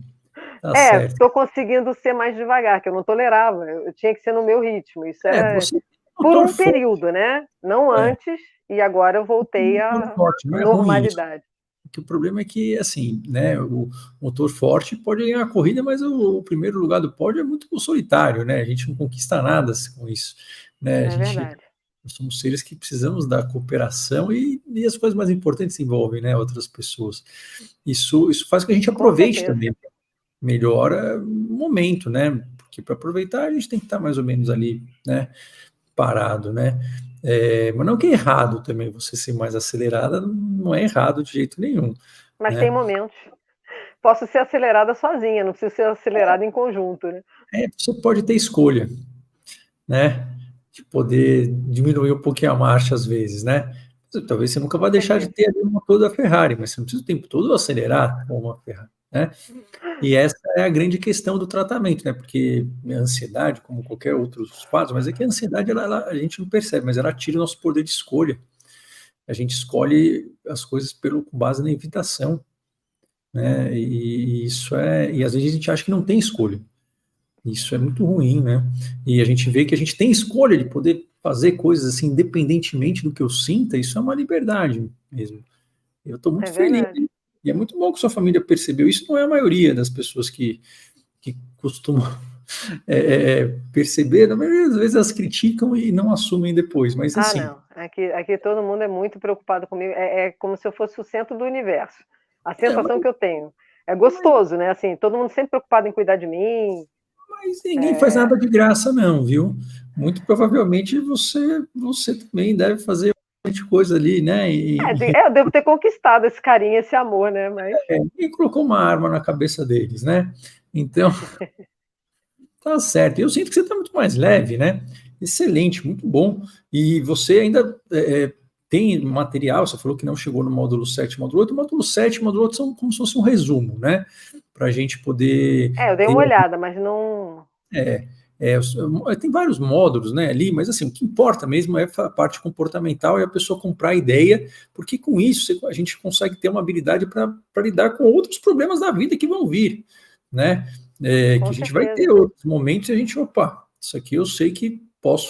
Tá certo. estou conseguindo ser mais devagar, que eu não tolerava. Eu tinha que ser no meu ritmo. Isso era Você tem um por motor um forte, período, né? Não é, antes, e agora eu um voltei motor à forte, não é ruim isso. normalidade. Que o problema é que, assim, né, o motor forte pode ganhar a corrida, mas o primeiro lugar do pódio é muito solitário, né? A gente não conquista nada com isso, né? É verdade. Nós somos seres que precisamos da cooperação e as coisas mais importantes envolvem, né, outras pessoas. Isso faz com que a gente Com aproveite certeza. também, melhora o momento, né? Porque para aproveitar a gente tem que estar mais ou menos ali, né, parado, né? Mas não que é errado também você ser mais acelerada, não é errado de jeito nenhum, Mas tem né? momentos. Posso ser acelerada sozinha, não preciso ser acelerada em conjunto, né? Você pode ter escolha, né? De poder diminuir um pouquinho a marcha às vezes, né? Talvez você nunca Com vá deixar de certeza. ter ali o motor da Ferrari, mas você não precisa o tempo todo acelerar com uma Ferrari, né? E essa é a grande questão do tratamento, né? Porque a ansiedade, como qualquer outro quadro, mas é que a ansiedade a gente não percebe, mas ela tira o nosso poder de escolha. A gente escolhe as coisas com base na evitação, né? E às vezes a gente acha que não tem escolha. Isso é muito ruim, né? E a gente vê que a gente tem escolha de poder fazer coisas assim, independentemente do que eu sinta, isso é uma liberdade mesmo. Eu estou É muito feliz, verdade. hein? E é muito bom que sua família percebeu. Isso não é a maioria das pessoas que costumam perceber. Na maioria das vezes elas criticam e não assumem depois, mas Ah, assim, não. Aqui todo mundo é muito preocupado comigo. É como se eu fosse o centro do universo. A sensação mas, que eu tenho. É mas, gostoso, né? Assim, todo mundo sempre preocupado em cuidar de mim. mas ninguém faz nada de graça, não, viu? Muito provavelmente você também deve fazer bastante coisa ali, né? Eu devo ter conquistado esse carinho, esse amor, né? Mas Ninguém colocou uma arma na cabeça deles, né? Então, tá certo. Eu sinto que você está muito mais leve, né? Excelente, muito bom. E você ainda tem material, você falou que não chegou no módulo 7, módulo 8. O módulo 7 e o módulo 8 são como se fosse um resumo, né? Para a gente poder eu dei ter uma olhada, mas não. Tem vários módulos, né, ali, mas assim, o que importa mesmo é a parte comportamental e a pessoa comprar a ideia, porque com isso a gente consegue ter uma habilidade para lidar com outros problemas da vida que vão vir, né? Que a gente vai ter outros momentos e a gente, opa, isso aqui eu sei que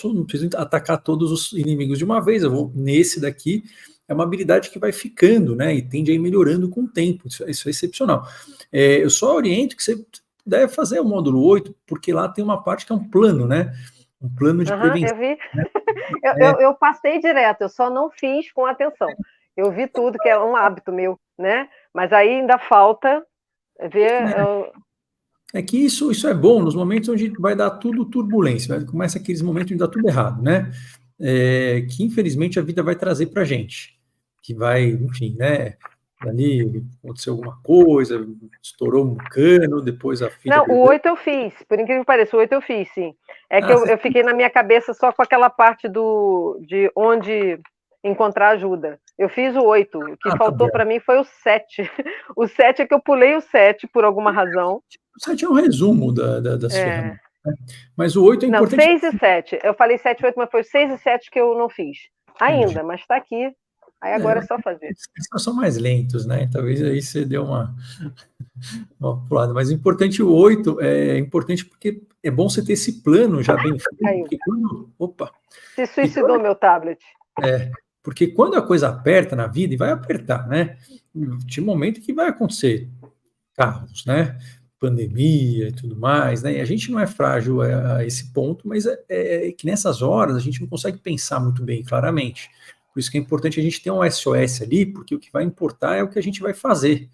não preciso atacar todos os inimigos de uma vez, eu vou nesse daqui. É uma habilidade que vai ficando, né, e tende a ir melhorando com o tempo, isso é excepcional. Eu só oriento que você deve fazer o módulo 8, porque lá tem uma parte que é um plano, né, um plano de prevenção. Eu vi, né? eu passei direto, eu só não fiz com atenção. Eu vi tudo, que é um hábito meu, né, mas aí ainda falta ver... É que isso é bom nos momentos onde vai dar tudo turbulência, né? Começa aqueles momentos onde dá tudo errado, né? Que infelizmente a vida vai trazer para a gente, que vai, enfim, né? Ali aconteceu alguma coisa, estourou um cano, depois a filha Não, o bebeu. 8 eu fiz, por incrível que pareça, o 8 eu fiz, sim. É que Ah, eu fiquei na minha cabeça só com aquela parte de onde encontrar ajuda. Eu fiz o 8, o que tá faltou bom. para mim foi o 7. O 7 é que eu pulei o 7 por alguma razão. O 7 é um resumo das É... ferramentas, né? Mas o 8 é Não, importante. 6 e 7. Eu falei 7 e 8, mas foi 6 e 7 que eu não fiz. Ainda, mas está aqui. Aí agora é só fazer. Eles são mais lentos, né? Talvez aí você deu uma pulada. Mas o importante, o 8 é importante porque é bom você ter esse plano já bem feito, Caiu. porque quando. Opa! Se suicidou meu tablet. Porque quando a coisa aperta na vida, e vai apertar, né? Tinha um momento que vai acontecer carros, né? Pandemia e tudo mais, né? E a gente não é frágil a esse ponto, mas é que nessas horas a gente não consegue pensar muito bem, claramente. Por isso que é importante a gente ter um SOS ali, porque o que vai importar é o que a gente vai fazer,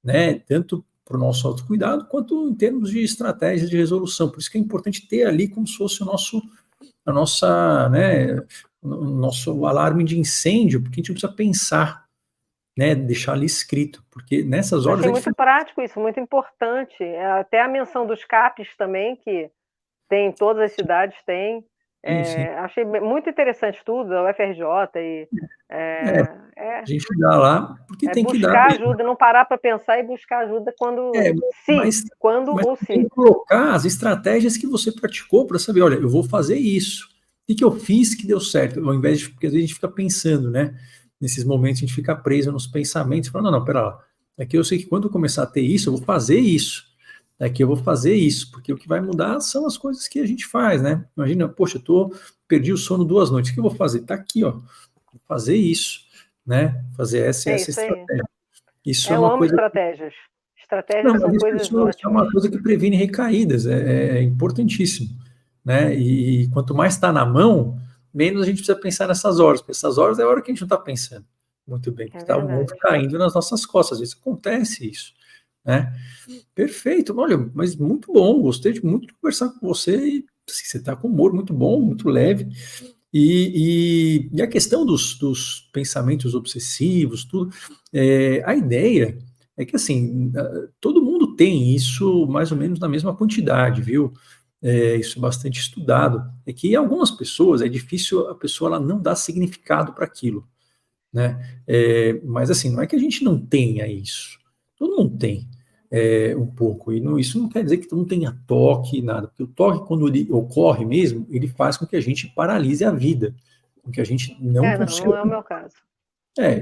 né? Tanto para o nosso autocuidado, quanto em termos de estratégias de resolução. Por isso que é importante ter ali como se fosse a nossa, né, o nosso alarme de incêndio, porque a gente não precisa pensar, né, deixar ali escrito, porque nessas horas Achei é muito diferente. prático isso, muito importante. Até a menção dos CAPs também, que tem em todas as cidades, tem. Sim, sim. Achei muito interessante tudo, a UFRJ, e A gente dá lá, porque tem que dar buscar mesmo. ajuda, não parar para pensar e buscar ajuda É, mas, quando mas ou tem se. que colocar as estratégias que você praticou para saber, olha, eu vou fazer isso. O que eu fiz que deu certo? Ao invés de, porque às vezes a gente fica pensando, né? Nesses momentos a gente fica preso nos pensamentos, falando, não, pera lá, aqui eu sei que quando eu começar a ter isso, eu vou fazer isso. Daqui eu vou fazer isso, porque o que vai mudar são as coisas que a gente faz, né? Imagina, poxa, perdi o sono 2 noites, o que eu vou fazer? Tá aqui, ó, vou fazer isso, né? Fazer essa e É essa isso aí. estratégia. Isso é Eu uma amo coisa. estratégias. Não, Estratégias mas são coisas isso é ótimas. uma coisa que previne recaídas, é importantíssimo, né? E quanto mais está na mão, menos a gente precisa pensar nessas horas, porque essas horas é a hora que a gente não está pensando muito bem, porque É está o mundo verdade. caindo nas nossas costas, às vezes acontece isso, né? Perfeito, olha, mas muito bom, gostei muito de conversar com você, e assim, você está com humor muito bom, muito leve, e a questão dos pensamentos obsessivos, tudo, a ideia é que, assim, todo mundo tem isso mais ou menos na mesma quantidade, viu? Isso é bastante estudado. É que em algumas pessoas é difícil a pessoa ela não dar significado para aquilo, né? Mas, assim, não é que a gente não tenha isso. Todo mundo tem um pouco. E isso não quer dizer que todo mundo tenha toque, nada. Porque o toque, quando ele ocorre mesmo, ele faz com que a gente paralise a vida, com que a gente não Não, consiga. não é o meu caso.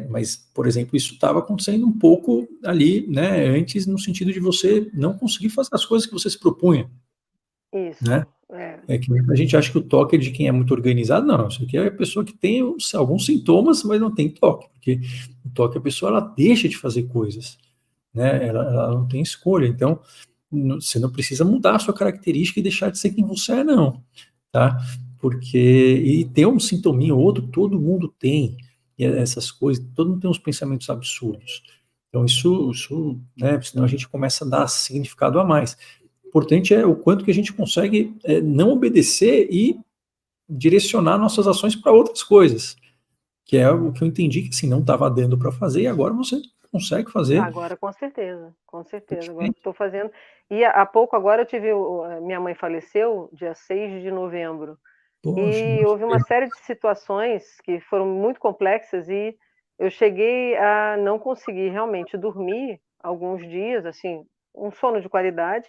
Mas, por exemplo, isso estava acontecendo um pouco ali, né, antes, no sentido de você não conseguir fazer as coisas que você se propunha, né? Isso. É que a gente acha que o toque é de quem é muito organizado. Não, isso aqui é a pessoa que tem alguns sintomas, mas não tem toque, porque o toque a pessoa ela deixa de fazer coisas, né? Ela não tem escolha. Então, você não precisa mudar a sua característica e deixar de ser quem você é, não, tá? Porque e ter um sintominha ou outro, todo mundo tem e essas coisas, todo mundo tem uns pensamentos absurdos. Então, isso, né? Senão a gente começa a dar significado a mais. O importante é o quanto que a gente consegue não obedecer e direcionar nossas ações para outras coisas, que é o que eu entendi que assim, não estava dando para fazer e agora você consegue fazer. Agora, com certeza, com certeza. Agora estou fazendo. E há pouco agora eu tive. Minha mãe faleceu, dia 6 de novembro. Poxa, E houve uma série de situações que foram muito complexas e eu cheguei a não conseguir realmente dormir alguns dias, assim, um sono de qualidade,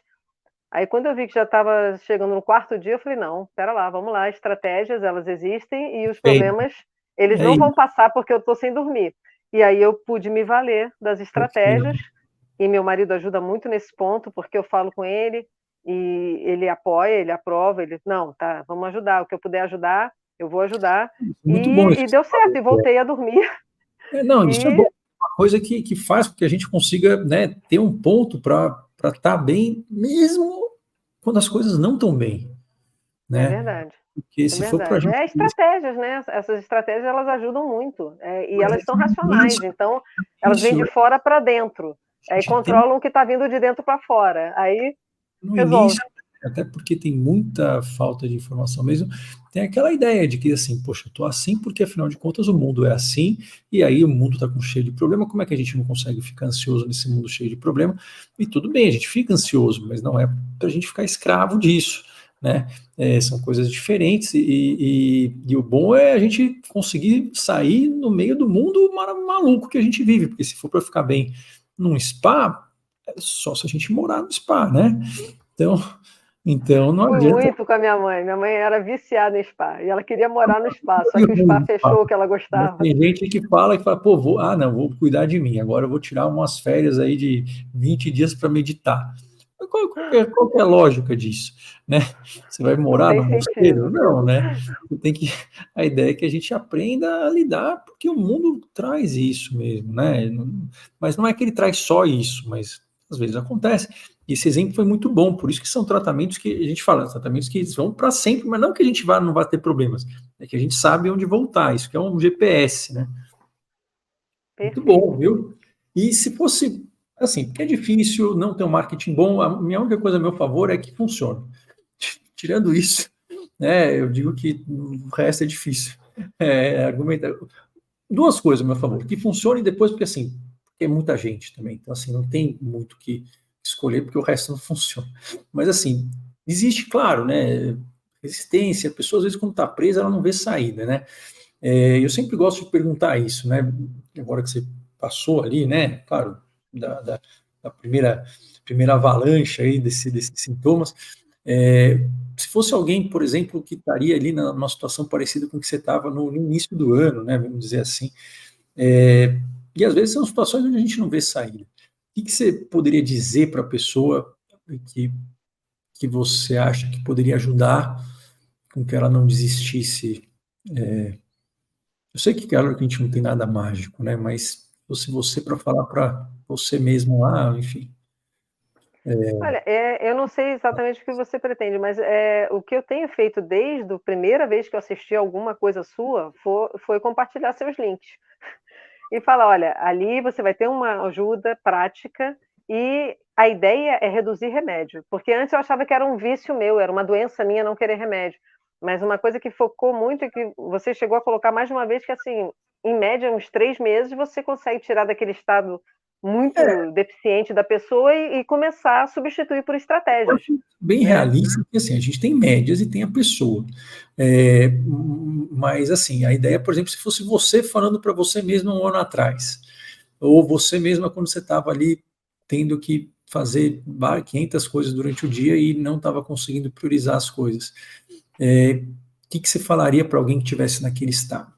Aí quando eu vi que já estava chegando no quarto dia, eu falei: "Não, espera lá, vamos lá, estratégias, elas existem e os Perfeito. problemas, eles É não isso, vão passar porque eu estou sem dormir". E aí eu pude me valer das estratégias, perfeito. e meu marido ajuda muito nesse ponto, porque eu falo com ele, e ele apoia, ele aprova, ele: "Não, tá, vamos ajudar, o que eu puder ajudar, eu vou ajudar". Muito bom isso E que você deu certo, falou. e voltei a dormir. Não, isso é bom. E Uma coisa que faz com que a gente consiga, né, ter um ponto para estar bem, mesmo quando as coisas não estão bem, é né? verdade. Porque É se for para a verdade. gente. É estratégias, né, essas estratégias elas ajudam muito, e Mas é elas que são no racionais, início, então no elas vêm início, de fora para dentro, a aí gente tem controlam o que está vindo de dentro para fora, aí no resolve. início, até porque tem muita falta de informação mesmo, tem aquela ideia de que assim, poxa, eu tô assim porque afinal de contas o mundo é assim, e aí o mundo tá com cheio de problema, como é que a gente não consegue ficar ansioso nesse mundo cheio de problema? E tudo bem, a gente fica ansioso, mas não é pra gente ficar escravo disso, né? São coisas diferentes e o bom é a gente conseguir sair no meio do mundo maluco que a gente vive, porque se for para ficar bem num spa, é só se a gente morar no spa, né? Então, então não Fui adianta. muito com a minha mãe era viciada em spa, e ela queria morar no spa, só Ir que o spa no spa. fechou, o que ela Mas gostava. tem gente que fala, pô, não, vou cuidar de mim, agora eu vou tirar umas férias aí de 20 dias para meditar. Qual que é a lógica disso, né? Você vai Não morar tem no mosteiro? sentido. Não, né? Você tem que, a ideia é que a gente aprenda a lidar, porque o mundo traz isso mesmo, né? Mas não é que ele traz só isso, mas às vezes acontece. E esse exemplo foi muito bom, por isso que são tratamentos que a gente fala, tratamentos que vão para sempre, mas não que a gente não vá ter problemas, é que a gente sabe onde voltar, isso que é um GPS, né? Muito bom, Perfeito. viu? E se fosse, assim, porque é difícil não ter um marketing bom, a minha única coisa a meu favor é que funcione. Tirando isso, né, eu digo que o resto é difícil. Argumentar. Duas coisas a meu favor, que funcione depois, porque assim, tem muita gente também, então assim, não tem muito que escolher, porque o resto não funciona. Mas assim, existe, claro, né, resistência, a pessoa às vezes quando está presa, ela não vê saída, né? Eu sempre gosto de perguntar isso, né? Agora que você passou ali, né? Claro, da primeira avalanche aí desses sintomas, é, se fosse alguém, por exemplo, que estaria ali numa situação parecida com que você estava no início do ano, né? Vamos dizer assim, e às vezes são situações onde a gente não vê saída. O que você poderia dizer para a pessoa que, que você acha que poderia ajudar com que ela não desistisse? Eu sei que, claro, que a gente não tem nada mágico, né? Mas se você para falar para você mesmo lá, enfim. Olha, eu não sei exatamente o que você pretende, mas, o que eu tenho feito desde a primeira vez que eu assisti alguma coisa sua, foi compartilhar seus links. E falar: "Olha, ali você vai ter uma ajuda prática e a ideia é reduzir remédio", porque antes eu achava que era um vício meu, era uma doença minha não querer remédio. Mas uma coisa que focou muito e que você chegou a colocar mais de uma vez que, assim, em média uns 3 meses você consegue tirar daquele estado muito deficiente da pessoa e começar a substituir por estratégias, Bem né. realista, porque assim, a gente tem médias e tem a pessoa. Mas assim, a ideia, por exemplo, se fosse você falando para você mesmo um ano atrás, ou você mesma quando você estava ali tendo que fazer 500 coisas durante o dia e não estava conseguindo priorizar as coisas, o que você falaria para alguém que estivesse naquele estado?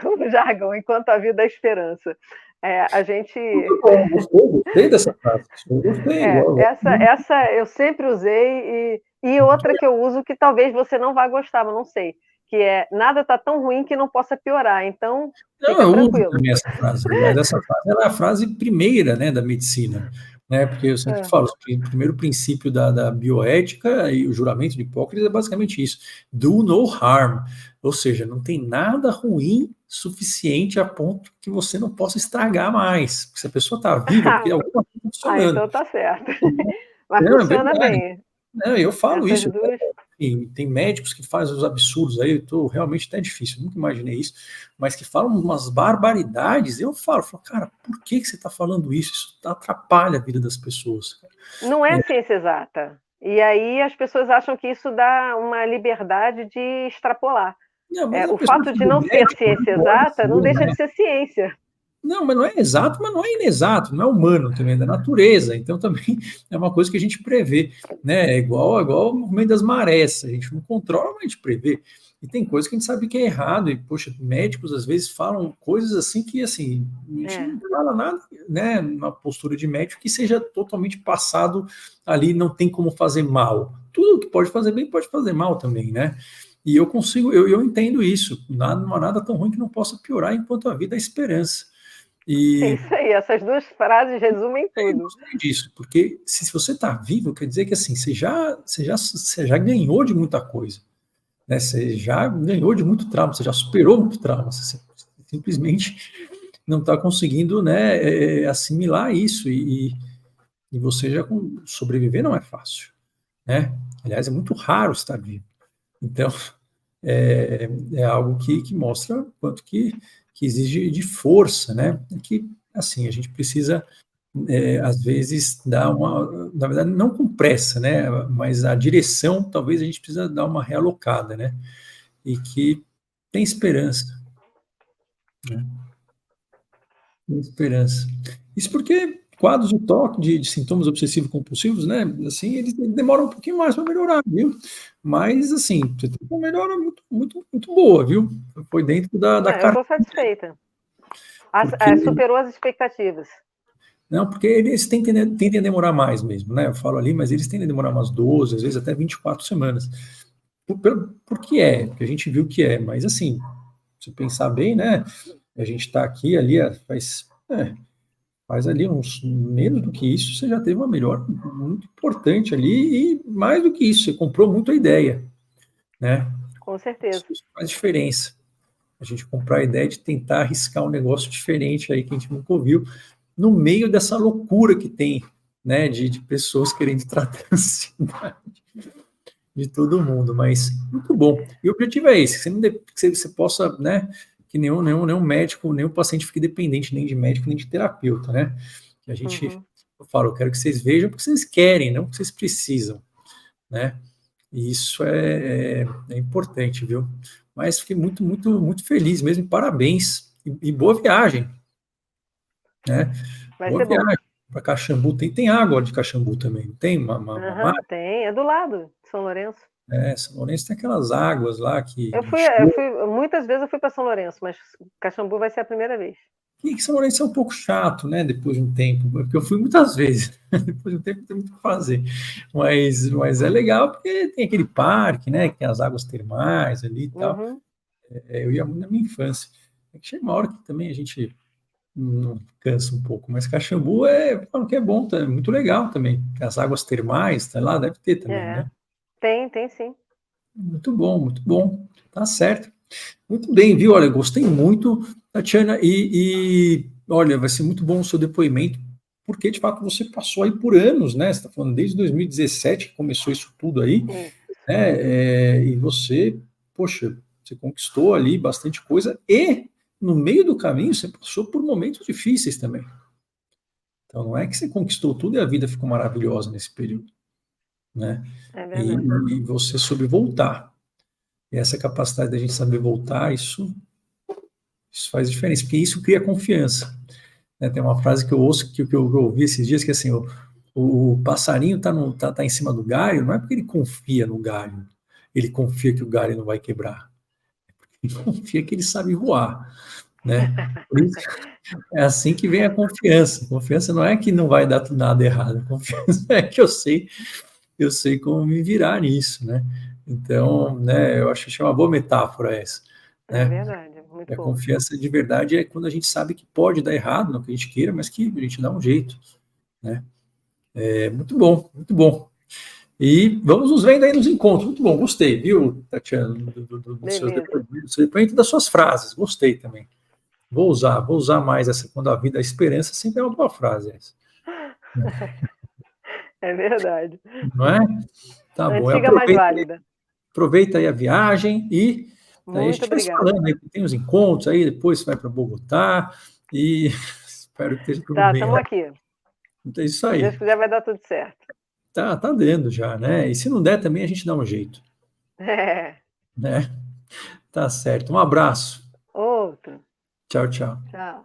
O jargão, enquanto a vida é esperança. A gente Muito bom, gostei dessa frase. Eu gostei. essa eu sempre usei e outra que eu uso que talvez você não vá gostar, mas não sei, que é: "Nada está tão ruim que não possa piorar, então Não, fica eu uso tranquilo". também essa frase, mas essa frase ela é a frase primeira, né, da medicina, né, porque eu sempre Hã. falo, o primeiro princípio da bioética e o juramento de Hipócrates é basicamente isso, do no harm, ou seja, não tem nada ruim suficiente a ponto que você não possa estragar mais, porque se a pessoa está viva, porque alguma coisa está funcionando. Então tá certo. Mas Não, é funciona verdade. bem. Não, eu falo Essas isso. 2 E tem médicos que fazem os absurdos aí, eu tô realmente até difícil, nunca imaginei isso, mas que falam umas barbaridades, eu falo, cara, por que você está falando isso? Isso atrapalha a vida das pessoas. não é ciência exata. E aí as pessoas acham que isso dá uma liberdade de extrapolar. Não, mas a O pessoa fato que de é não ser médico ciência não pode exata não ser, deixa né? de ser ciência. Não, mas não é exato, mas não é inexato, não é humano também, é da natureza. Então também é uma coisa que a gente prevê, né? É igual o movimento das marés, a gente não controla, mas a gente prevê. E tem coisas que a gente sabe que é errado, e, poxa, médicos às vezes falam coisas assim que, assim, a gente É, não fala nada, né, uma postura de médico que seja totalmente passado ali, não tem como fazer mal. Tudo que pode fazer bem pode fazer mal também, né? E eu consigo, eu entendo isso, nada, não há nada tão ruim que não possa piorar enquanto a vida há esperança. é E isso aí, essas duas frases resumem eu tudo. gostei disso, porque se você está vivo, quer dizer que assim, você já ganhou de muita coisa, né? Você já ganhou de muito trauma, você já superou muito trauma, você simplesmente não está conseguindo, né, assimilar isso e você já sobreviver não é fácil, né? Aliás, é muito raro estar vivo. Então, é algo que mostra quanto que exige de força, né? Que, assim, a gente precisa às vezes dá uma, na verdade, não com pressa, né? Mas a direção, talvez a gente precisa dar uma realocada, né? E que tem esperança, né? Tem esperança. Isso porque quadros de toque, de sintomas obsessivo-compulsivos, né? Assim, eles demoram um pouquinho mais para melhorar, viu? Mas, assim, você tem uma melhora muito, muito, muito boa, viu? Foi dentro da Não, eu carta, estou satisfeita. porque Superou as expectativas. não, porque eles tendem a demorar mais mesmo, né? Eu falo ali, mas eles tendem a demorar umas 12, às vezes até 24 semanas. Por que é? Porque a gente viu que é, mas assim, se pensar bem, né? A gente está aqui, ali, faz ali uns menos do que isso, você já teve uma melhora muito importante ali, e mais do que isso, você comprou muito a ideia, né? Com certeza. Isso faz diferença. A gente comprar a ideia de tentar arriscar um negócio diferente aí que a gente nunca ouviu, no meio dessa loucura que tem, né, de pessoas querendo tratar a ansiedade de todo mundo, mas muito bom. E o objetivo é esse, que você possa, né, que nenhum médico, nenhum paciente fique dependente nem de médico, nem de terapeuta, né? Que a gente, Uhum. eu falo, eu quero que vocês vejam porque vocês querem, não porque vocês precisam, né? E isso é importante, viu? Mas fiquei muito, muito, muito feliz mesmo, parabéns e boa viagem, né? Vai Boa ser bom. viagem para Caxambu. Tem água de Caxambu também, não tem uma Uhum, tem, é do lado de São Lourenço. São Lourenço tem aquelas águas lá que Eu enxurram. fui, muitas vezes eu fui para São Lourenço, mas Caxambu vai ser a primeira vez. E que São Lourenço é um pouco chato, né? Depois de um tempo, porque eu fui muitas vezes. Depois de um tempo tem muito o que fazer. Mas é legal porque tem aquele parque, né? Que tem as águas termais ali e tal. Uhum. Eu ia muito na minha infância. É que chega uma hora que também a gente não cansa um pouco. Mas Caxambu falam que é bom, é muito legal também. As águas termais, tá lá, deve ter também, É, né? tem sim. Muito bom, muito bom. Tá certo. Muito bem, viu? Olha, gostei muito, Tatiana, olha, vai ser muito bom o seu depoimento, porque de fato você passou aí por anos, né? Você está falando desde 2017 que começou isso tudo aí, Isso. né? E você, poxa, você conquistou ali bastante coisa e no meio do caminho você passou por momentos difíceis também. Então não é que você conquistou tudo e a vida ficou maravilhosa nesse período, né? É E, verdade. e você soube voltar. E essa capacidade da gente saber voltar, isso faz diferença, porque isso cria confiança. Né? Tem uma frase que eu ouço, que eu ouvi esses dias, que é assim, o passarinho tá em cima do galho, não é porque ele confia no galho, ele confia que o galho não vai quebrar, ele confia que ele sabe voar, né? Por isso, é assim que vem a confiança. A confiança não é que não vai dar nada errado, a confiança é que eu sei como me virar nisso, né? Então, né, eu acho que é uma boa metáfora essa, É né? verdade, muito A boa. confiança de verdade é quando a gente sabe que pode dar errado, não que a gente queira, mas que a gente dá um jeito, né? É muito bom, muito bom. E vamos nos vendo aí nos encontros. Muito bom, gostei, viu, Tatiana, dos seus Beleza. depoimentos, e das suas frases, gostei também. Vou usar mais essa, quando a vida, a esperança sempre é uma boa frase essa, É verdade. não é? Tá bom, e Antiga, mais válida. aproveita aí a viagem e daí a Muito gente vai se obrigada. falando aí, tem os encontros aí, depois você vai para Bogotá e espero que esteja tudo Tá, bem. estamos aqui. Então é isso Se Deus aí. quiser, vai dar tudo certo. Tá dando já, né? E se não der também a gente dá um jeito, É. né? Tá certo. Um abraço. Outro. Tchau, tchau. Tchau.